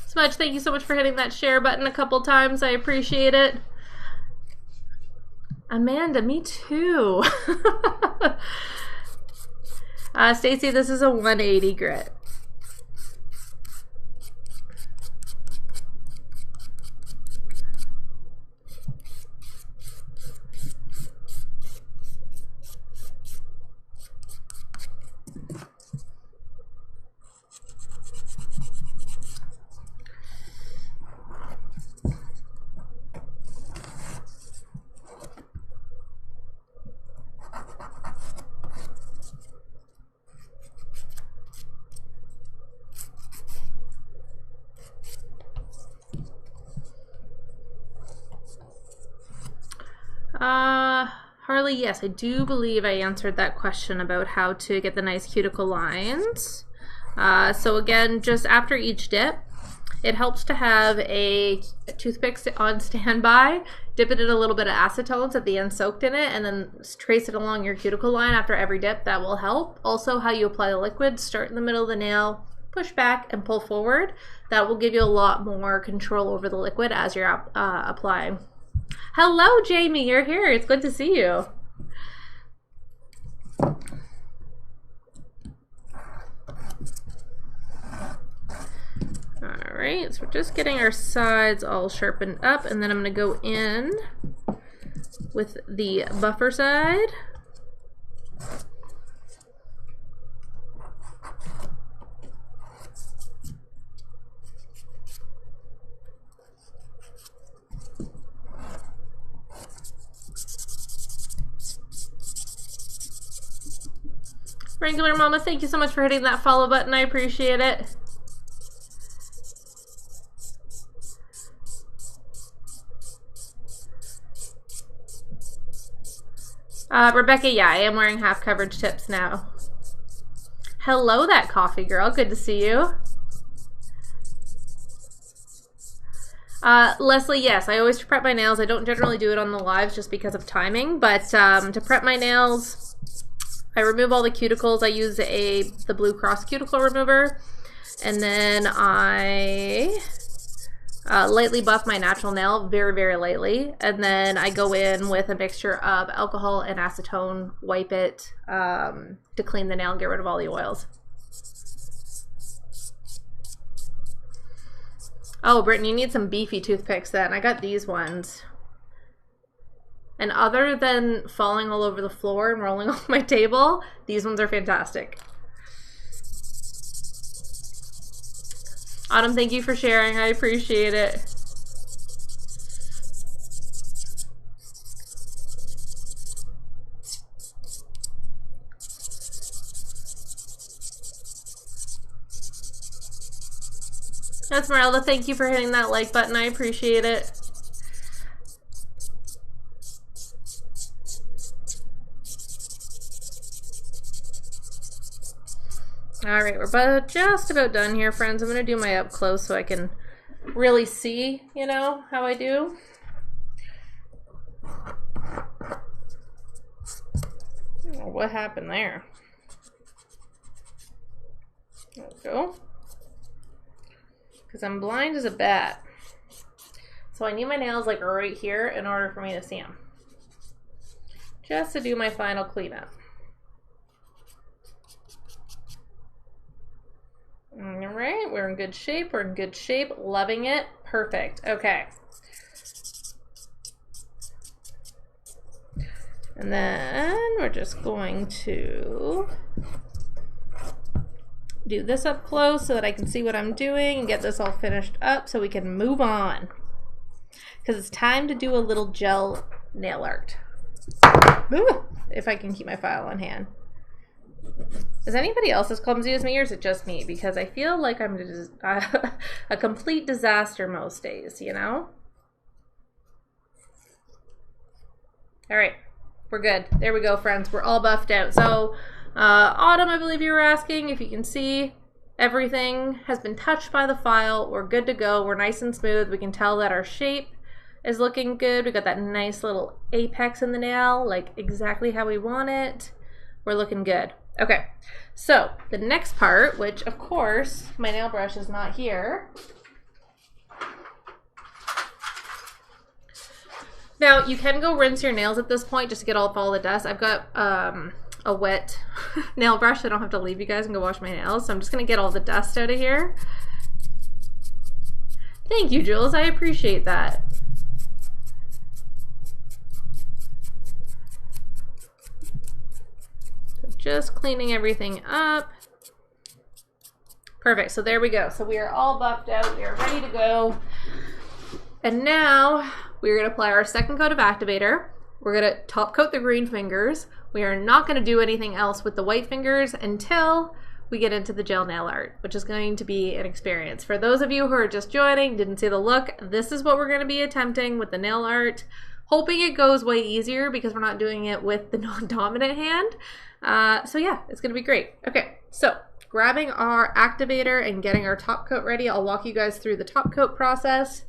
A: Smudge, thank you so much for hitting that share button a couple times. I appreciate it. Amanda, me too. Stacy, this is a 180 grit. Harley, yes, I do believe I answered that question about how to get the nice cuticle lines. So again, just after each dip, it helps to have a toothpick on standby, dip it in a little bit of acetone at the end soaked in it, and then trace it along your cuticle line after every dip. That will help. Also, how you apply the liquid, start in the middle of the nail, push back and pull forward. That will give you a lot more control over the liquid as you're applying. Hello, Jamie, you're here. It's good to see you. All right, so we're just getting our sides all sharpened up, and then I'm going to go in with the buffer side. Regular Mama, thank you so much for hitting that follow button. I appreciate it. Rebecca, yeah, I am wearing half coverage tips now. Hello, that coffee girl. Good to see you. Leslie, yes, I always prep my nails. I don't generally do it on the lives just because of timing, but to prep my nails, I remove all the cuticles. I use the Blue Cross cuticle remover, and then I lightly buff my natural nail, very, very lightly, and then I go in with a mixture of alcohol and acetone, wipe it to clean the nail and get rid of all the oils. Oh, Brittany, you need some beefy toothpicks then. I got these ones. And other than falling all over the floor and rolling off my table, these ones are fantastic. Autumn, thank you for sharing. I appreciate it. Esmeralda, thank you for hitting that like button. I appreciate it. All right, we're just about done here, friends. I'm going to do my up close so I can really see, you know, how I do. Oh, what happened there? There we go. Because I'm blind as a bat. So I need my nails like right here in order for me to see them. Just to do my final cleanup. All right, we're in good shape. We're in good shape. Loving it. Perfect. Okay. And then we're just going to do this up close so that I can see what I'm doing and get this all finished up so we can move on. because it's time to do a little gel nail art. Ooh, if I can keep my file on hand. Is anybody else as clumsy as me, or is it just me? Because I feel like I'm a complete disaster most days, you know? All right, we're good. There we go, friends. We're all buffed out. So, Autumn, I believe you were asking if you can see. Everything has been touched by the file. We're good to go. We're nice and smooth. We can tell that our shape is looking good. We got that nice little apex in the nail, like exactly how we want it. We're looking good. Okay, so the next part, which of course my nail brush is not here. Now you can go rinse your nails at this point just to get off all the dust. I've got a wet nail brush, so I don't have to leave you guys and go wash my nails. So I'm just gonna get all the dust out of here. Thank you, Jules, I appreciate that. Just cleaning everything up. Perfect, so there we go. So we are all buffed out, we are ready to go. And now we're gonna apply our second coat of activator. We're gonna top coat the green fingers. We are not gonna do anything else with the white fingers until we get into the gel nail art, which is going to be an experience. For those of you who are just joining, didn't see the look, this is what we're gonna be attempting with the nail art. Hoping it goes way easier because we're not doing it with the non-dominant hand. So yeah, it's gonna be great. Okay, so grabbing our activator and getting our top coat ready. I'll walk you guys through the top coat process.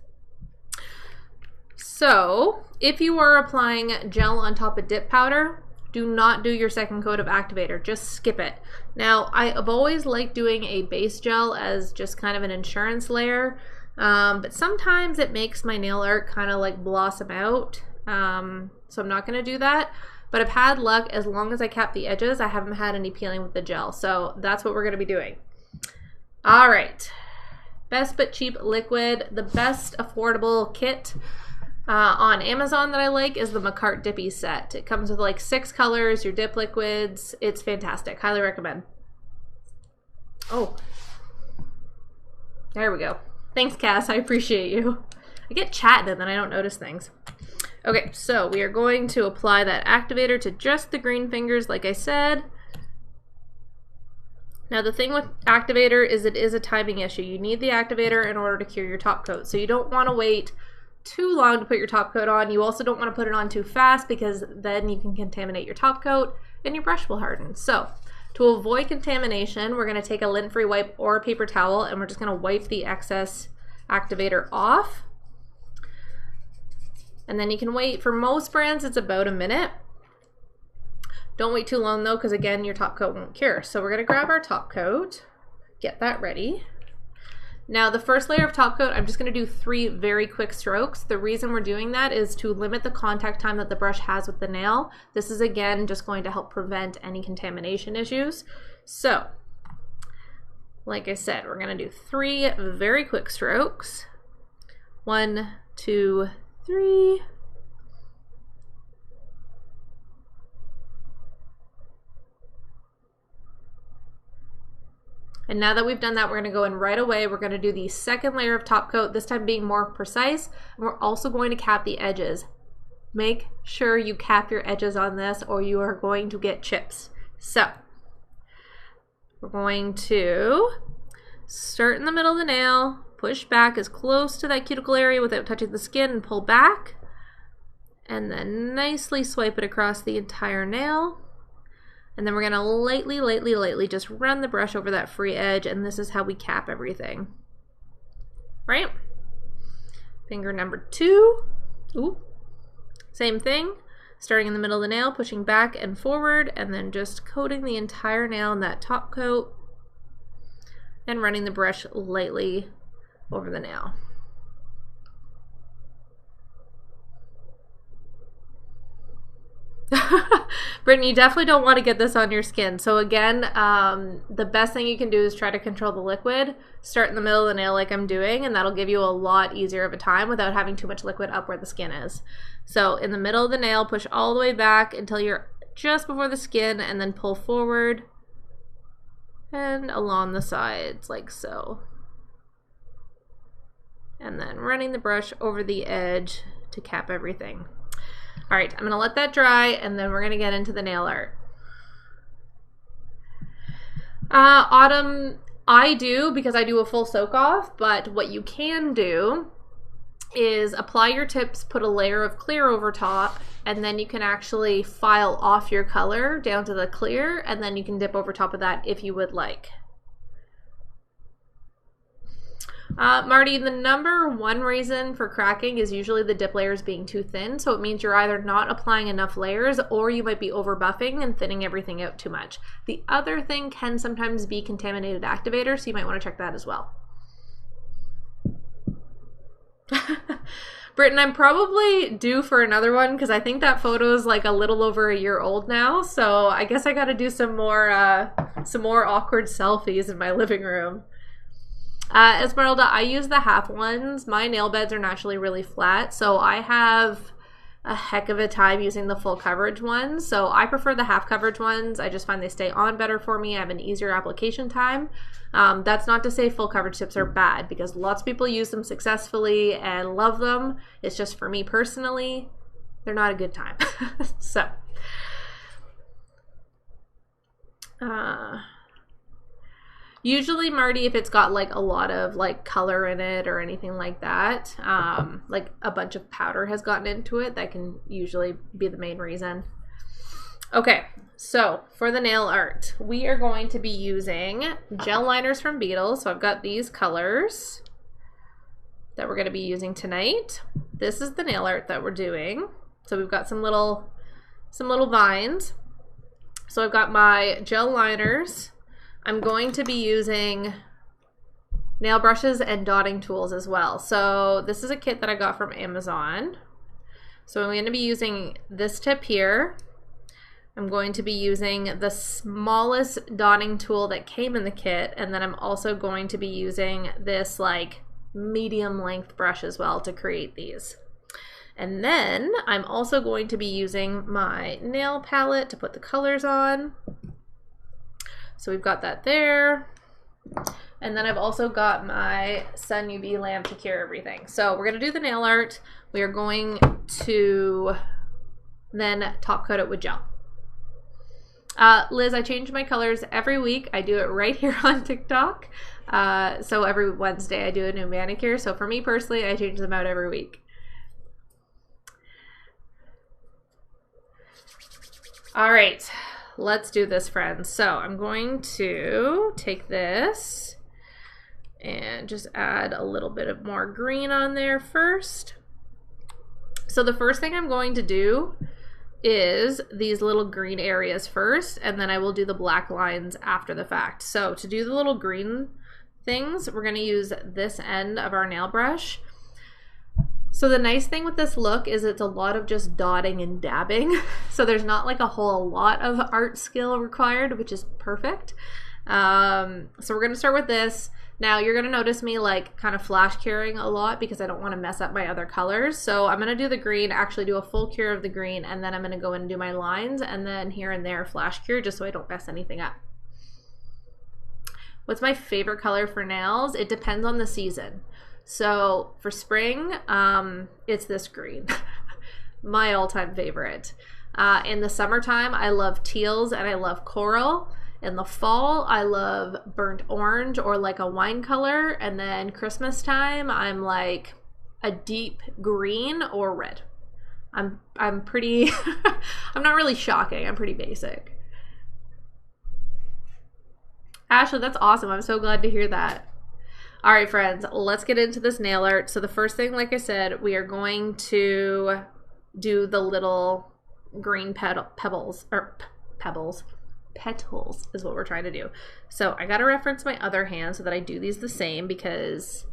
A: So if you are applying gel on top of dip powder, do not do your second coat of activator, just skip it. Now, I've always liked doing a base gel as just kind of an insurance layer, but sometimes it makes my nail art kind of like blossom out, so I'm not gonna do that. But I've had luck, as long as I cap the edges, I haven't had any peeling with the gel, so that's what we're gonna be doing. All right, best but cheap liquid. The best affordable kit on Amazon that I like is the Manicure Dippy set. It comes with like 6 colors, your dip liquids. It's fantastic, highly recommend. Oh, there we go. Thanks, Cass, I appreciate you. I get chatting and then I don't notice things. Okay, so we are going to apply that activator to just the green fingers, like I said. Now the thing with activator is it is a timing issue. You need the activator in order to cure your top coat. So you don't want to wait too long to put your top coat on. You also don't want to put it on too fast because then you can contaminate your top coat and your brush will harden. So to avoid contamination, we're going to take a lint-free wipe or a paper towel and we're just going to wipe the excess activator off. And then you can wait. For most brands, it's about a minute. Don't wait too long though, because again, your top coat won't cure. So we're gonna grab our top coat, get that ready. Now the first layer of top coat, I'm just gonna do 3 very quick strokes. The reason we're doing that is to limit the contact time that the brush has with the nail. This is again, just going to help prevent any contamination issues. So, like I said, we're gonna do 3 very quick strokes. 1, 2, 3. And now that we've done that, we're going to go in right away. We're going to do the second layer of top coat, this time being more precise. And we're also going to cap the edges. Make sure you cap your edges on this or you are going to get chips. So we're going to start in the middle of the nail, push back as close to that cuticle area without touching the skin and pull back. And then nicely swipe it across the entire nail. And then we're gonna lightly just run the brush over that free edge, and this is how we cap everything. Right? Finger number 2. Ooh. Same thing. Starting in the middle of the nail, pushing back and forward, and then just coating the entire nail in that top coat. And running the brush lightly over the nail. Brittany, you definitely don't want to get this on your skin. So again, the best thing you can do is try to control the liquid. Start in the middle of the nail like I'm doing, and that'll give you a lot easier of a time without having too much liquid up where the skin is. So in the middle of the nail, push all the way back until you're just before the skin, and then pull forward and along the sides like so. and then running the brush over the edge to cap everything. All right, I'm gonna let that dry, and then we're gonna get into the nail art. Autumn, I do because I do a full soak off, but what you can do is apply your tips, put a layer of clear over top, and then you can actually file off your color down to the clear, and then you can dip over top of that if you would like. Marty, the #1 reason for cracking is usually the dip layers being too thin, so it means you're either not applying enough layers or you might be over buffing and thinning everything out too much. The other thing can sometimes be contaminated activator, so you might want to check that as well. Britton, I'm probably due for another one because I think that photo is like a little over a year old now, so I guess I got to do some more awkward selfies in my living room. Esmeralda, I use the half ones. My nail beds are naturally really flat, so I have a heck of a time using the full coverage ones. So I prefer the half coverage ones. I just find they stay on better for me. I have an easier application time. That's not to say full coverage tips are bad, because lots of people use them successfully and love them. It's just for me personally, they're not a good time. So usually, Marty, if it's got like a lot of like color in it or anything like that, like a bunch of powder has gotten into it, that can usually be the main reason. Okay, so for the nail art, we are going to be using gel liners from Beetles. So I've got these colors that we're going to be using tonight. This is the nail art that we're doing. So we've got some little vines. So I've got my gel liners. I'm going to be using nail brushes and dotting tools as well. So this is a kit that I got from Amazon. So I'm going to be using this tip here. I'm going to be using the smallest dotting tool that came in the kit, and then I'm also going to be using this like medium length brush as well to create these. And then I'm also going to be using my nail palette to put the colors on. So we've got that there. And then I've also got my Sun UV lamp to cure everything. So we're going to do the nail art. We are going to then top coat it with gel. Liz, I change my colors every week. I do it right here on TikTok. So every Wednesday I do a new manicure. So for me personally, I change them out every week. All right. Let's do this, friends. So I'm going to take this and just add a little bit of more green on there first. So the first thing I'm going to do is these little green areas first, and then I will do the black lines after the fact. So to do the little green things, we're going to use this end of our nail brush. So the nice thing with this look is it's a lot of just dotting and dabbing. So there's not like a whole lot of art skill required, which is perfect. So we're gonna start with this. Now you're gonna notice me like kind of flash curing a lot because I don't wanna mess up my other colors. So I'm gonna do the green, actually do a full cure of the green, and then I'm gonna go in and do my lines, and then here and there flash cure just so I don't mess anything up. What's my favorite color for nails? It depends on the season. So for spring, it's this green, my all-time favorite. In the summertime, I love teals and I love coral. In the fall, I love burnt orange or like a wine color. And then Christmas time, I'm like a deep green or red. I'm pretty, I'm not really shocking. I'm pretty basic. Ashley, that's awesome. I'm so glad to hear that. All right, friends, let's get into this nail art. So the first thing, like I said, we are going to do the little green petals is what we're trying to do. So I got to reference my other hand so that I do these the same, because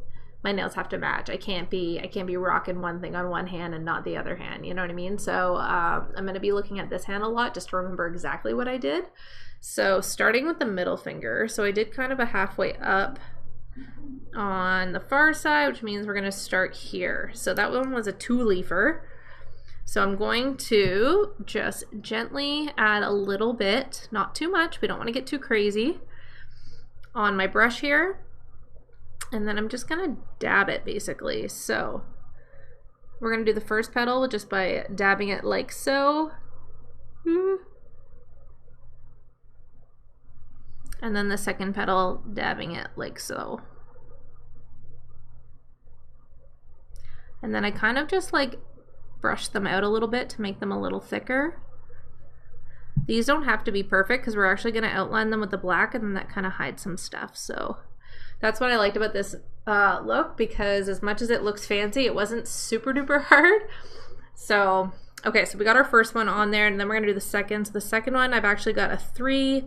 A: my nails have to match. I can't be rocking one thing on one hand and not the other hand, you know what I mean? So I'm going to be looking at this hand a lot just to remember exactly what I did. So starting with the middle finger, so I did kind of a halfway up on the far side, which means we're going to start here. So that one was a 2-leafer. So I'm going to just gently add a little bit, not too much, we don't want to get too crazy, on my brush here. And then I'm just gonna dab it basically. So we're gonna do the first petal just by dabbing it like so. And then the second petal, dabbing it like so. And then I kind of just like brush them out a little bit to make them a little thicker. These don't have to be perfect because we're actually going to outline them with the black, and then that kind of hides some stuff. So that's what I liked about this look, because as much as it looks fancy, it wasn't super duper hard. So, okay, so we got our first one on there, and then we're going to do the second. So the second one, I've actually got a 3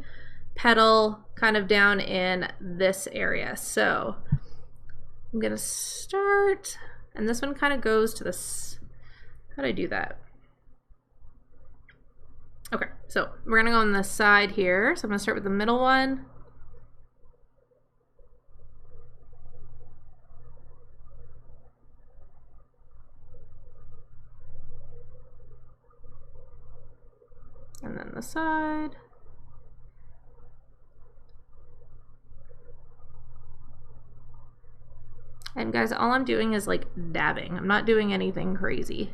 A: petal kind of down in this area. So I'm going to start, and this one kind of goes to this. How do I do that? Okay, so we're gonna go on the side here. So I'm gonna start with the middle one. And then the side. And guys, all I'm doing is like dabbing. I'm not doing anything crazy.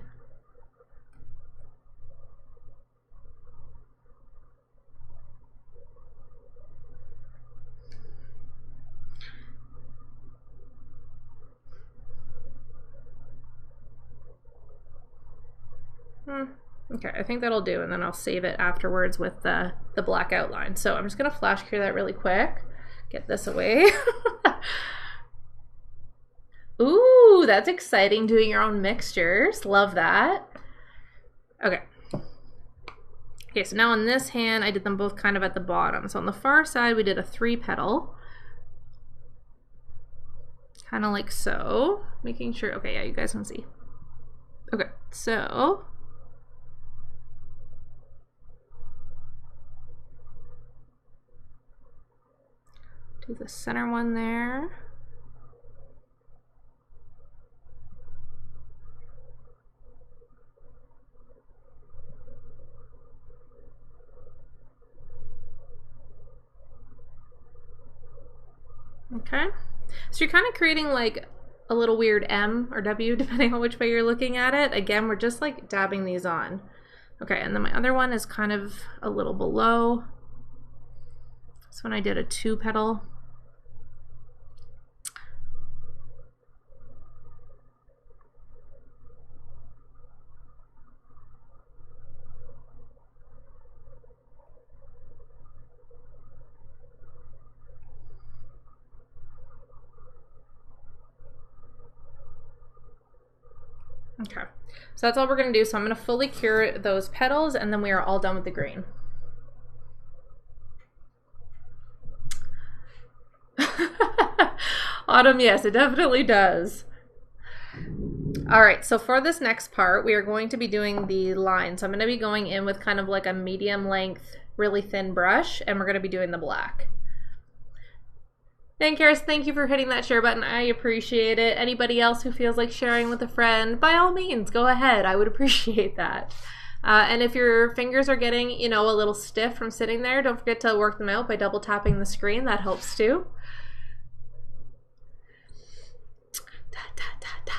A: Okay, I think that'll do, and then I'll save it afterwards with the black outline. So I'm just gonna flash clear that really quick. Get this away. Ooh, that's exciting, doing your own mixtures. Love that. Okay. Okay, so now on this hand, I did them both kind of at the bottom. So on the far side, we did a 3 petal. Kind of like so. Making sure, okay, yeah, you guys can see. Okay, so. Do the center one there. Okay, so you're kind of creating like a little weird M or W depending on which way you're looking at it. Again, we're just like dabbing these on. Okay, and then my other one is kind of a little below. This one I did a 2 petal. Okay, so that's all we're gonna do. So I'm gonna fully cure those petals, and then we are all done with the green. Autumn, yes, it definitely does. All right, so for this next part, we are going to be doing the line. So I'm gonna be going in with kind of like a medium length, really thin brush, and we're gonna be doing the black. And Karis, thank you for hitting that share button. I appreciate it. Anybody else who feels like sharing with a friend, by all means, go ahead. I would appreciate that. And if your fingers are getting, you know, a little stiff from sitting there, don't forget to work them out by double tapping the screen. That helps too. Da, da, da, da.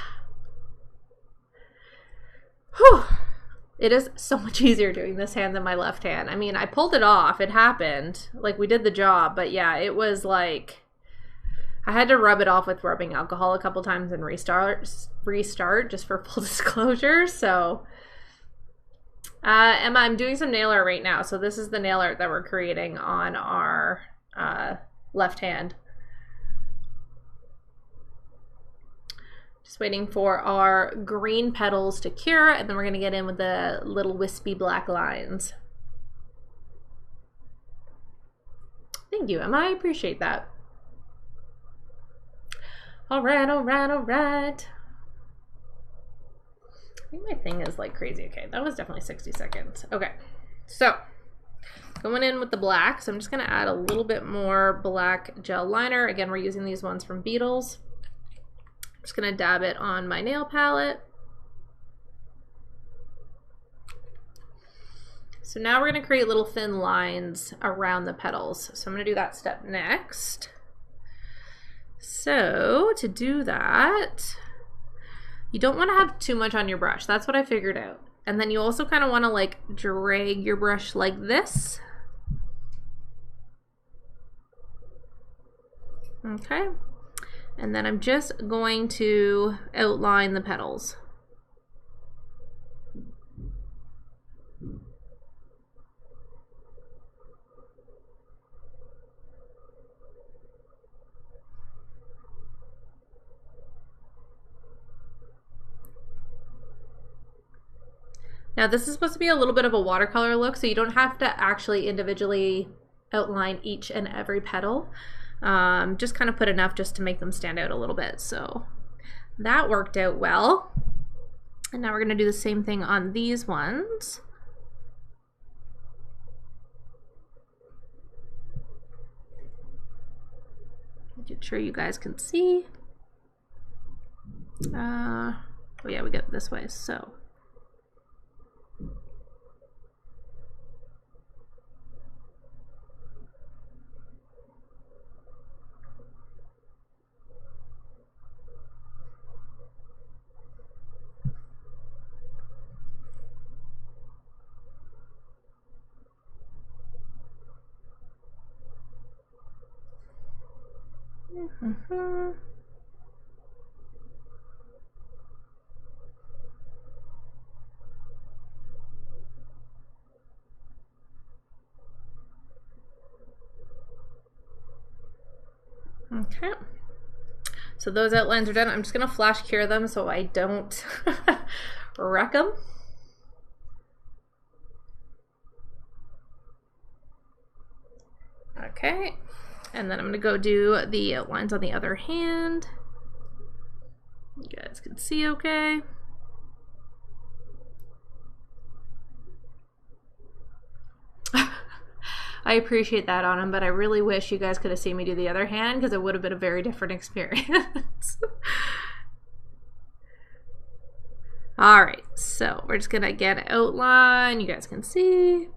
A: Whew. It is so much easier doing this hand than my left hand. I mean, I pulled it off. It happened. Like, we did the job. But yeah, it was like, I had to rub it off with rubbing alcohol a couple times and restart just for full disclosure. So Emma, I'm doing some nail art right now. So this is the nail art that we're creating on our left hand. Just waiting for our green petals to cure, and then we're going to get in with the little wispy black lines. Thank you, Emma. I appreciate that. All right, all right, all right. I think my thing is like crazy. Okay, that was definitely 60 seconds. Okay, so going in with the black. So I'm just gonna add a little bit more black gel liner. Again, we're using these ones from Beetles. I'm just gonna dab it on my nail palette. So now we're gonna create little thin lines around the petals. So I'm gonna do that step next. So to do that, you don't want to have too much on your brush. That's what I figured out. And then you also kind of want to like drag your brush like this. Okay. And then I'm just going to outline the petals. Now this is supposed to be a little bit of a watercolor look, so you don't have to actually individually outline each and every petal. Just kind of put enough just to make them stand out a little bit. So that worked out well. And now we're going to do the same thing on these ones. Make sure you guys can see. Oh yeah, we get this way. So okay. So those outlines are done. I'm just gonna flash cure them so I don't wreck them. Okay, and then I'm gonna go do the outlines on the other hand. You guys can see okay. I appreciate that on him, but I really wish you guys could have seen me do the other hand because it would have been a very different experience. All right, so we're just gonna get an outline. You guys can see.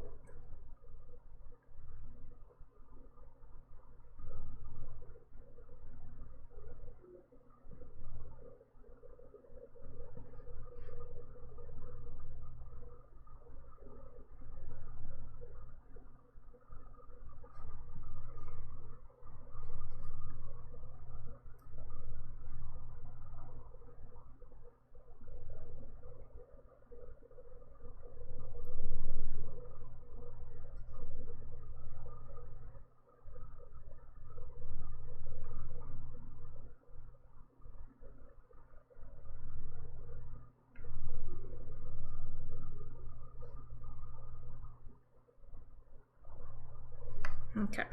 A: Okay.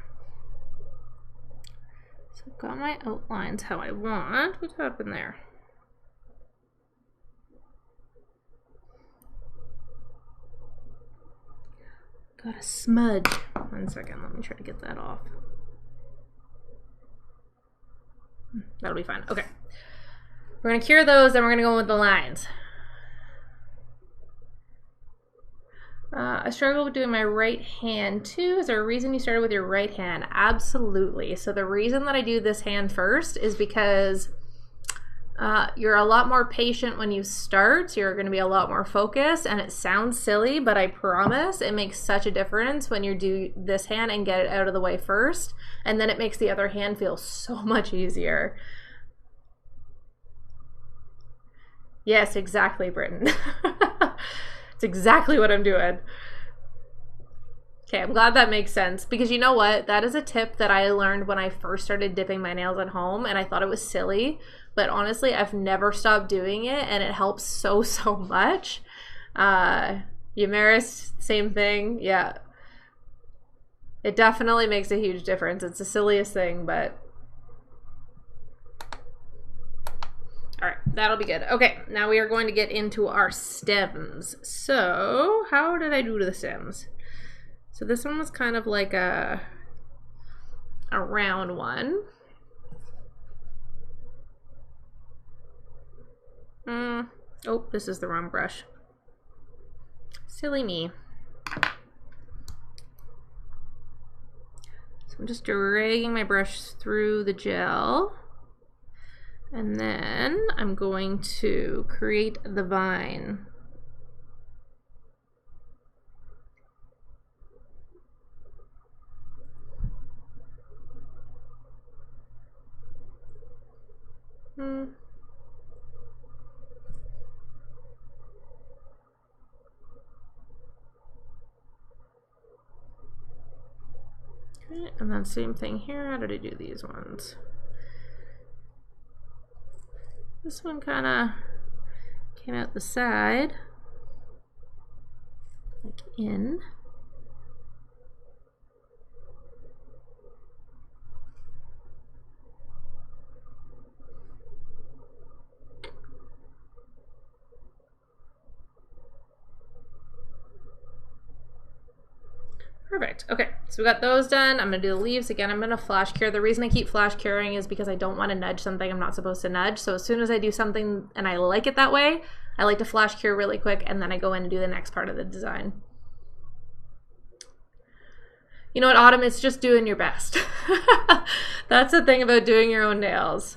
A: So I've got my outlines how I want. What happened there? Got a smudge. 1 second, let me try to get that off. That'll be fine. Okay. We're gonna cure those, then we're gonna go with the lines. I struggle with doing my right hand too. Is there a reason you started with your right hand? Absolutely. So the reason that I do this hand first is because you're a lot more patient when you start. You're going to be a lot more focused, and it sounds silly, but I promise it makes such a difference when you do this hand and get it out of the way first, and then it makes the other hand feel so much easier. Yes, exactly, Britton. It's exactly what I'm doing. Okay, I'm glad that makes sense, because you know what? That is a tip that I learned when I first started dipping my nails at home, and I thought it was silly, but honestly, I've never stopped doing it, and it helps so much. Yamaris, same thing. Yeah. It definitely makes a huge difference. It's the silliest thing, but... All right, that'll be good. Okay, now we are going to get into our stems. So, how did I do to the stems? So this one was kind of like a round one. Oh, this is the wrong brush. Silly me. So I'm just dragging my brush through the gel. And then I'm going to create the vine. Okay, and then same thing here. How did I do these ones? This one kind of came out the side, like in. Perfect. Okay, so we got those done. I'm gonna do the leaves again. I'm gonna flash cure. The reason I keep flash curing is because I don't want to nudge something I'm not supposed to nudge. So as soon as I do something and I like it that way, I like to flash cure really quick, and then I go in and do the next part of the design. You know what, Autumn? It's just doing your best. That's the thing about doing your own nails.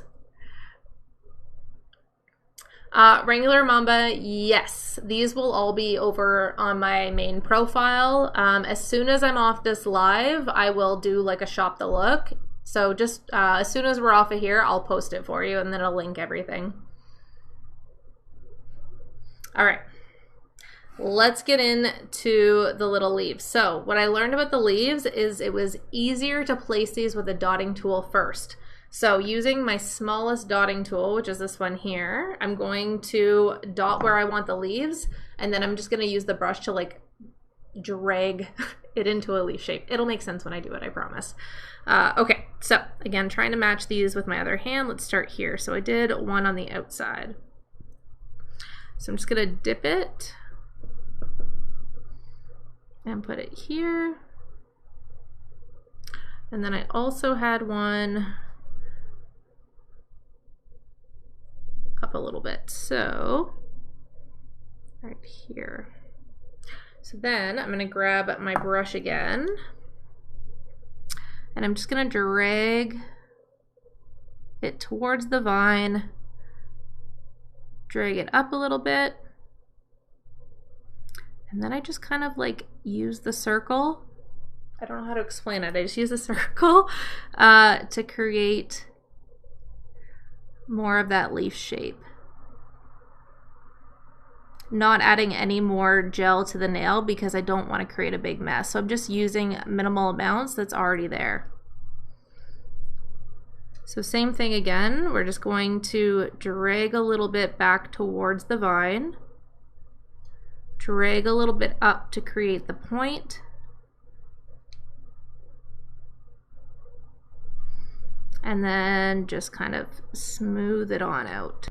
A: Regular Mamba, yes. These will all be over on my main profile. As soon as I'm off this live, I will do like a shop the look. So just as soon as we're off of here, I'll post it for you and then I'll link everything. All right. Let's get into the little leaves. So what I learned about the leaves is it was easier to place these with a dotting tool first. So using my smallest dotting tool, which is this one here, I'm going to dot where I want the leaves, and then I'm just going to use the brush to like drag it into a leaf shape. It'll make sense when I do it, I promise. Okay, so again, trying to match these with my other hand. Let's start here. So I did one on the outside. So I'm just going to dip it and put it here. And then I also had one up a little bit, so right here. So then I'm going to grab my brush again, and I'm just going to drag it towards the vine, drag it up a little bit, and then I just kind of like use the circle. I don't know how to explain it. I just use the circle to create more of that leaf shape. Not adding any more gel to the nail because I don't want to create a big mess. So I'm just using minimal amounts that's already there. So same thing again. We're just going to drag a little bit back towards the vine. Drag a little bit up to create the point. And then just kind of smooth it on out.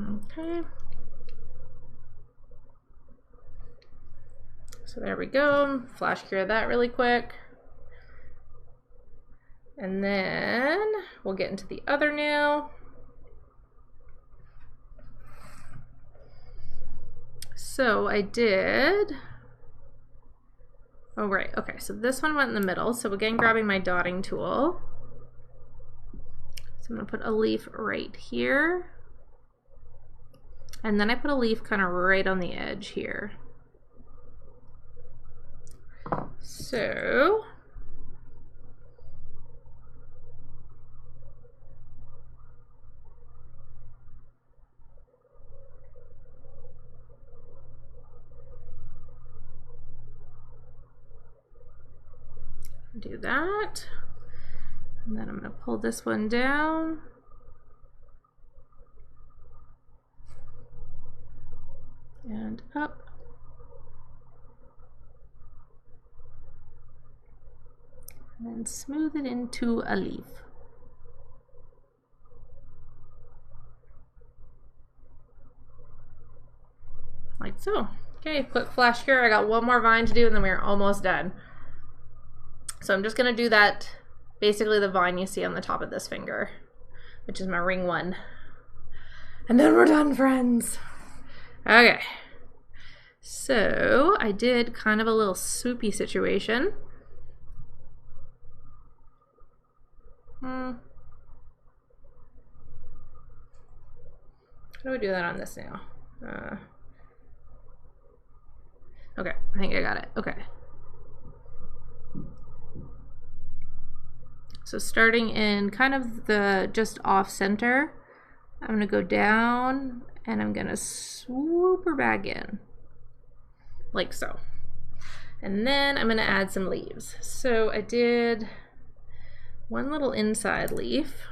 A: Okay. So there we go. Flash cure that really quick. And then we'll get into the other nail. So I did, oh right, okay, so this one went in the middle. So again, grabbing my dotting tool. So I'm gonna put a leaf right here. And then I put a leaf kind of right on the edge here. So do that, and then I'm going to pull this one down, and up, and then smooth it into a leaf. Like so. Okay, quick flash cure. I got one more vine to do and then we're almost done. So I'm just going to do that, basically the vine you see on the top of this finger, which is my ring one. And then we're done, friends. Okay. So I did kind of a little swoopy situation. How do I do that on this now? Okay, I think I got it. Okay. So starting in kind of the just off center, I'm gonna go down and I'm gonna swoop her back in, like so. And then I'm gonna add some leaves. So I did one little inside leaf.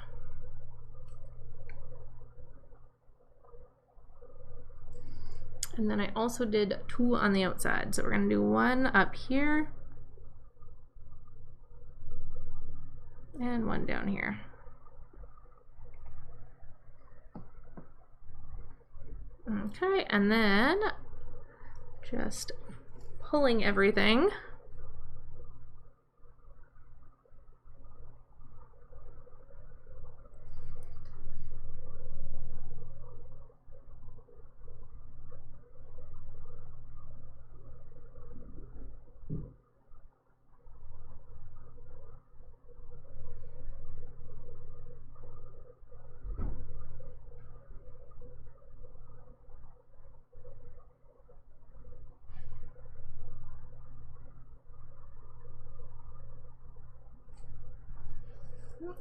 A: And then I also did 2 on the outside. So we're gonna do 1 up here and 1 down here. Okay, and then just pulling everything.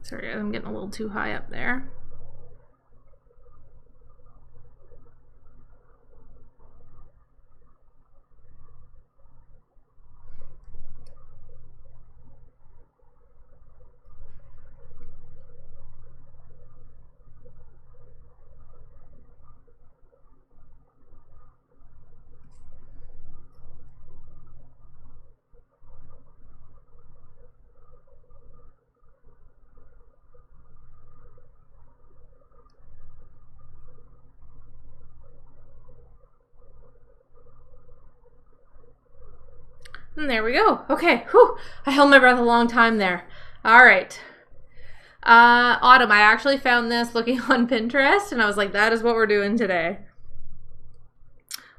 A: Sorry, I'm getting a little too high up there. And there we go. Okay, whew, I held my breath a long time there. All right. Autumn, I actually found this looking on Pinterest, and I was like, that is what we're doing today.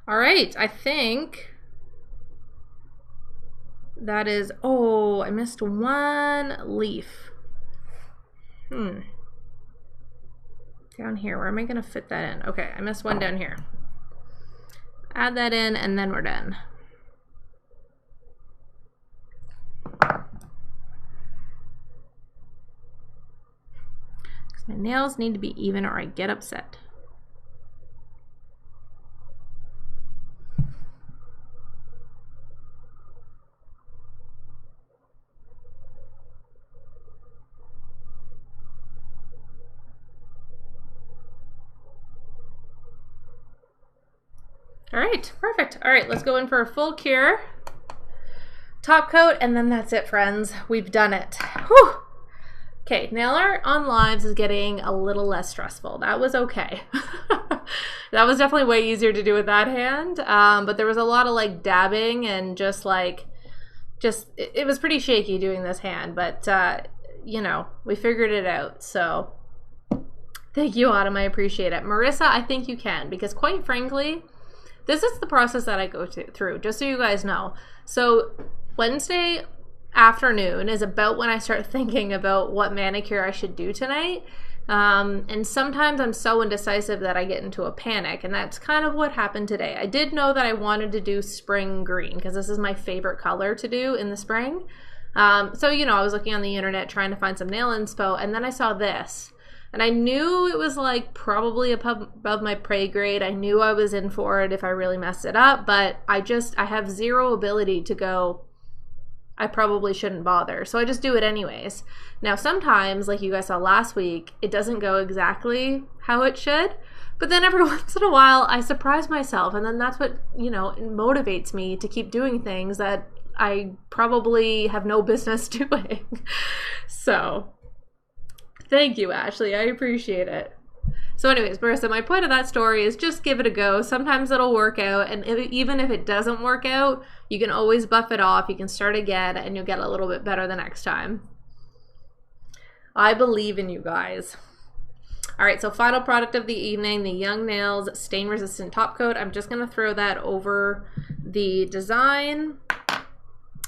A: All right, I think that is, oh, I missed 1 leaf. Down here, where am I gonna fit that in? Okay, I missed 1 down here. Add that in, and then we're done. My nails need to be even or I get upset. All right, perfect. All right, let's go in for a full cure. Top coat, and then that's it, friends. We've done it. Whew. Okay, nail art on lives is getting a little less stressful. That was okay. That was definitely way easier to do with that hand. But there was a lot of like dabbing and just it was pretty shaky doing this hand, but you know, we figured it out. So thank you, Autumn, I appreciate it. Marissa, I think you can, because quite frankly, this is the process that I go through, just so you guys know. So Wednesday afternoon is about when I start thinking about what manicure I should do tonight. And sometimes I'm so indecisive that I get into a panic, and that's kind of what happened today. I did know that I wanted to do spring green because this is my favorite color to do in the spring. So, you know, I was looking on the internet trying to find some nail inspo, and then I saw this. And I knew it was like probably above my pay grade. I knew I was in for it if I really messed it up, but I have zero ability to go, I probably shouldn't bother. So I just do it anyways. Now, sometimes, like you guys saw last week, it doesn't go exactly how it should. But then every once in a while, I surprise myself. And then that's what, you know, motivates me to keep doing things that I probably have no business doing. So thank you, Ashley. I appreciate it. So anyways, Marissa, my point of that story is just give it a go. Sometimes it'll work out, and even if it doesn't work out, you can always buff it off. You can start again, and you'll get a little bit better the next time. I believe in you guys. All right, so final product of the evening, the Young Nails Stain Resistant Top Coat. I'm just gonna throw that over the design.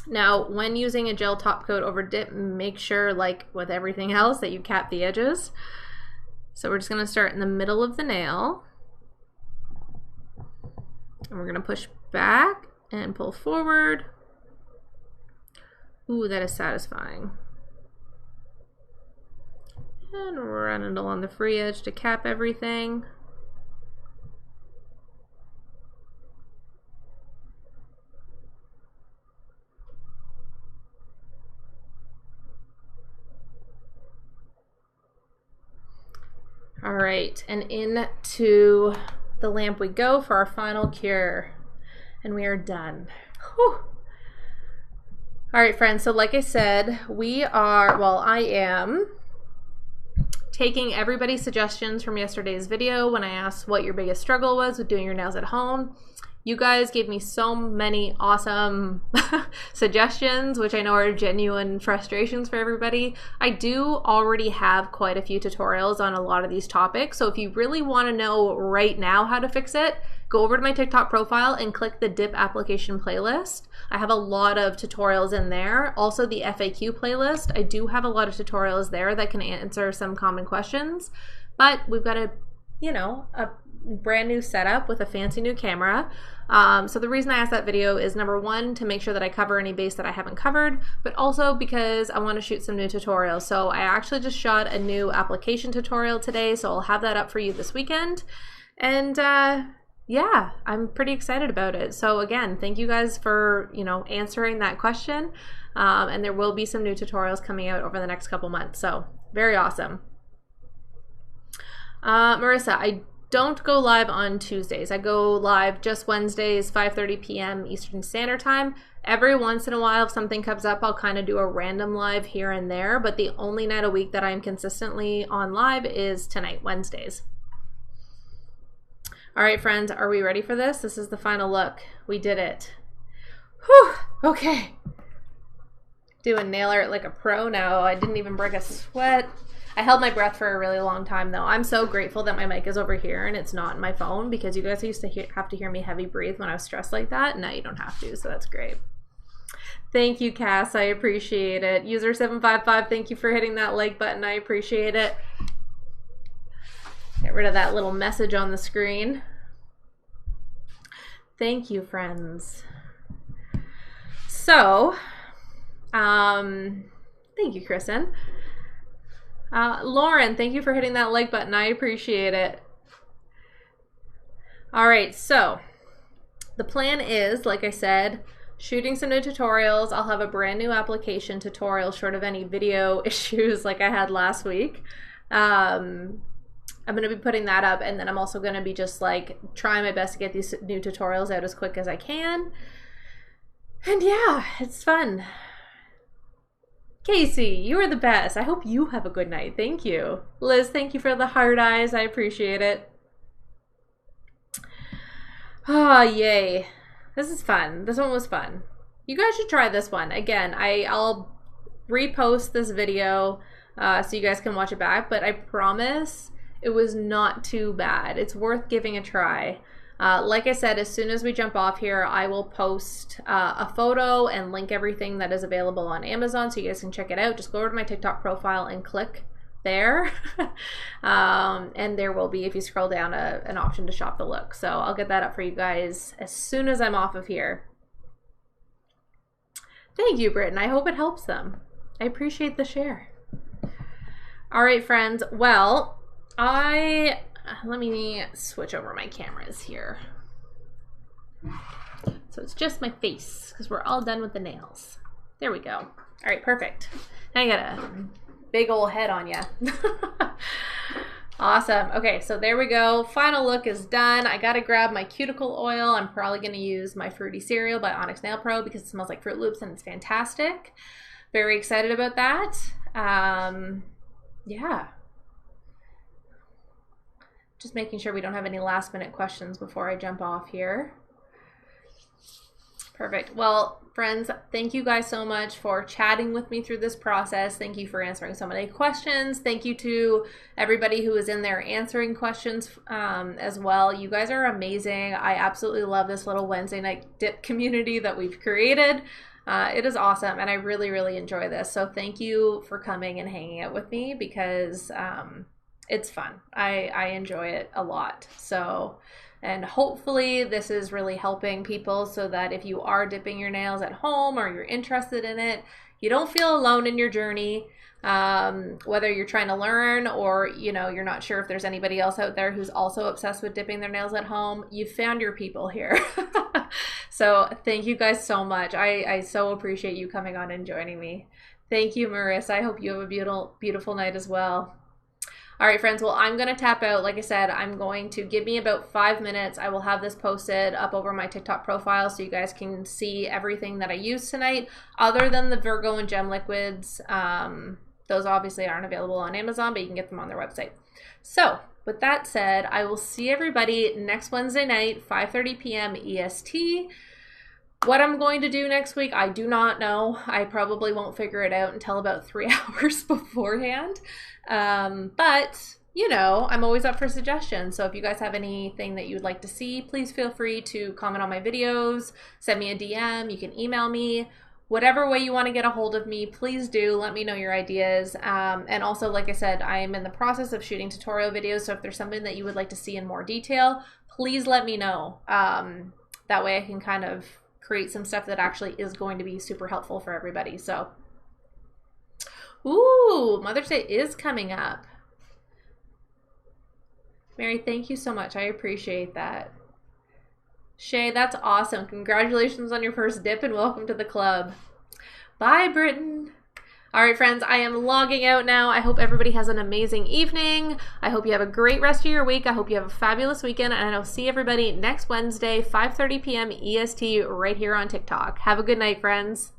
A: Now, when using a gel top coat over dip, make sure, like with everything else, that you cap the edges. So we're just gonna start in the middle of the nail. And we're gonna push back and pull forward. Ooh, that is satisfying. And run it along the free edge to cap everything. All right, and into the lamp we go for our final cure. And we are done. Whew. All right, friends, so like I said, I am taking everybody's suggestions from yesterday's video when I asked what your biggest struggle was with doing your nails at home. You guys gave me so many awesome suggestions, which I know are genuine frustrations for everybody. I do already have quite a few tutorials on a lot of these topics, so if you really want to know right now how to fix it, go over to my TikTok profile and click the dip application playlist. I have a lot of tutorials in there. Also the FAQ playlist. I do have a lot of tutorials there that can answer some common questions, but we've got a brand new setup with a fancy new camera. So the reason I asked that video is, number one, to make sure that I cover any base that I haven't covered, but also because I want to shoot some new tutorials. So I actually just shot a new application tutorial today, so I'll have that up for you this weekend. And yeah, I'm pretty excited about it. So again, thank you guys for, answering that question. And there will be some new tutorials coming out over the next couple months. So very awesome. Marissa, I don't go live on Tuesdays. I go live just Wednesdays, 5:30 p.m. Eastern Standard Time. Every once in a while, if something comes up, I'll kind of do a random live here and there, but the only night a week that I'm consistently on live is tonight, Wednesdays. All right, friends, are we ready for this? This is the final look. We did it. Whew, okay. Doing nail art like a pro now. I didn't even break a sweat. I held my breath for a really long time though. I'm so grateful that my mic is over here and it's not in my phone, because you guys used to have to hear me heavy breathe when I was stressed like that. Now you don't have to, so that's great. Thank you, Cass. I appreciate it. User755, thank you for hitting that like button. I appreciate it. Get rid of that little message on the screen. Thank you, friends. So, thank you, Kristen. Lauren, thank you for hitting that like button. I appreciate it. All right, so the plan is, like I said, shooting some new tutorials. I'll have a brand new application tutorial short of any video issues like I had last week. I'm going to be putting that up, and then I'm also going to be just like trying my best to get these new tutorials out as quick as I can. And yeah, it's fun. Casey, you are the best. I hope you have a good night. Thank you. Liz, thank you for the heart eyes. I appreciate it. Oh, yay. This is fun. This one was fun. You guys should try this one. Again, I'll repost this video so you guys can watch it back, but I promise it was not too bad. It's worth giving a try. Like I said, as soon as we jump off here, I will post a photo and link everything that is available on Amazon so you guys can check it out. Just go over to my TikTok profile and click there. And there will be, if you scroll down, an option to shop the look. So I'll get that up for you guys as soon as I'm off of here. Thank you, Britton. I hope it helps them. I appreciate the share. All right, friends. Well, let me switch over my cameras here. So it's just my face, because we're all done with the nails. There we go. All right, perfect. Now you got a big old head on you. Awesome. Okay, so there we go. Final look is done. I gotta grab my cuticle oil. I'm probably gonna use my Fruity Cereal by Onyx Nail Pro because it smells like Fruit Loops and it's fantastic. Very excited about that. Yeah. Just making sure we don't have any last minute questions before I jump off here. Perfect. Well, friends, thank you guys so much for chatting with me through this process. Thank you for answering so many questions. Thank you to everybody who was in there answering questions as well. You guys are amazing. I absolutely love this little Wednesday night dip community that we've created. It is awesome, and I really, really enjoy this. So thank you for coming and hanging out with me, because it's fun. I enjoy it a lot. So... and hopefully this is really helping people, so that if you are dipping your nails at home or you're interested in it, you don't feel alone in your journey. Whether you're trying to learn, or you're not sure if there's anybody else out there who's also obsessed with dipping their nails at home, you found your people here. So thank you guys so much. I so appreciate you coming on and joining me. Thank you, Marissa. I hope you have a beautiful night as well. All right, friends, well, I'm going to tap out. Like I said, I'm going to give me about 5 minutes. I will have this posted up over my TikTok profile so you guys can see everything that I used tonight, other than the Virgo and Gem liquids. Those obviously aren't available on Amazon, but you can get them on their website. So with that said, I will see everybody next Wednesday night, 5:30 p.m. EST. What I'm going to do next week, I do not know. I probably won't figure it out until about 3 hours beforehand. But, I'm always up for suggestions. So if you guys have anything that you would like to see, please feel free to comment on my videos, send me a DM, you can email me. Whatever way you want to get a hold of me, please do. Let me know your ideas. And also, like I said, I am in the process of shooting tutorial videos. So if there's something that you would like to see in more detail, please let me know. That way I can kind of create some stuff that actually is going to be super helpful for everybody. So, ooh, Mother's Day is coming up. Mary, thank you so much. I appreciate that. Shay, that's awesome. Congratulations on your first dip and welcome to the club. Bye, Britton. All right, friends, I am logging out now. I hope everybody has an amazing evening. I hope you have a great rest of your week. I hope you have a fabulous weekend, and I'll see everybody next Wednesday, 5:30 p.m. EST, right here on TikTok. Have a good night, friends.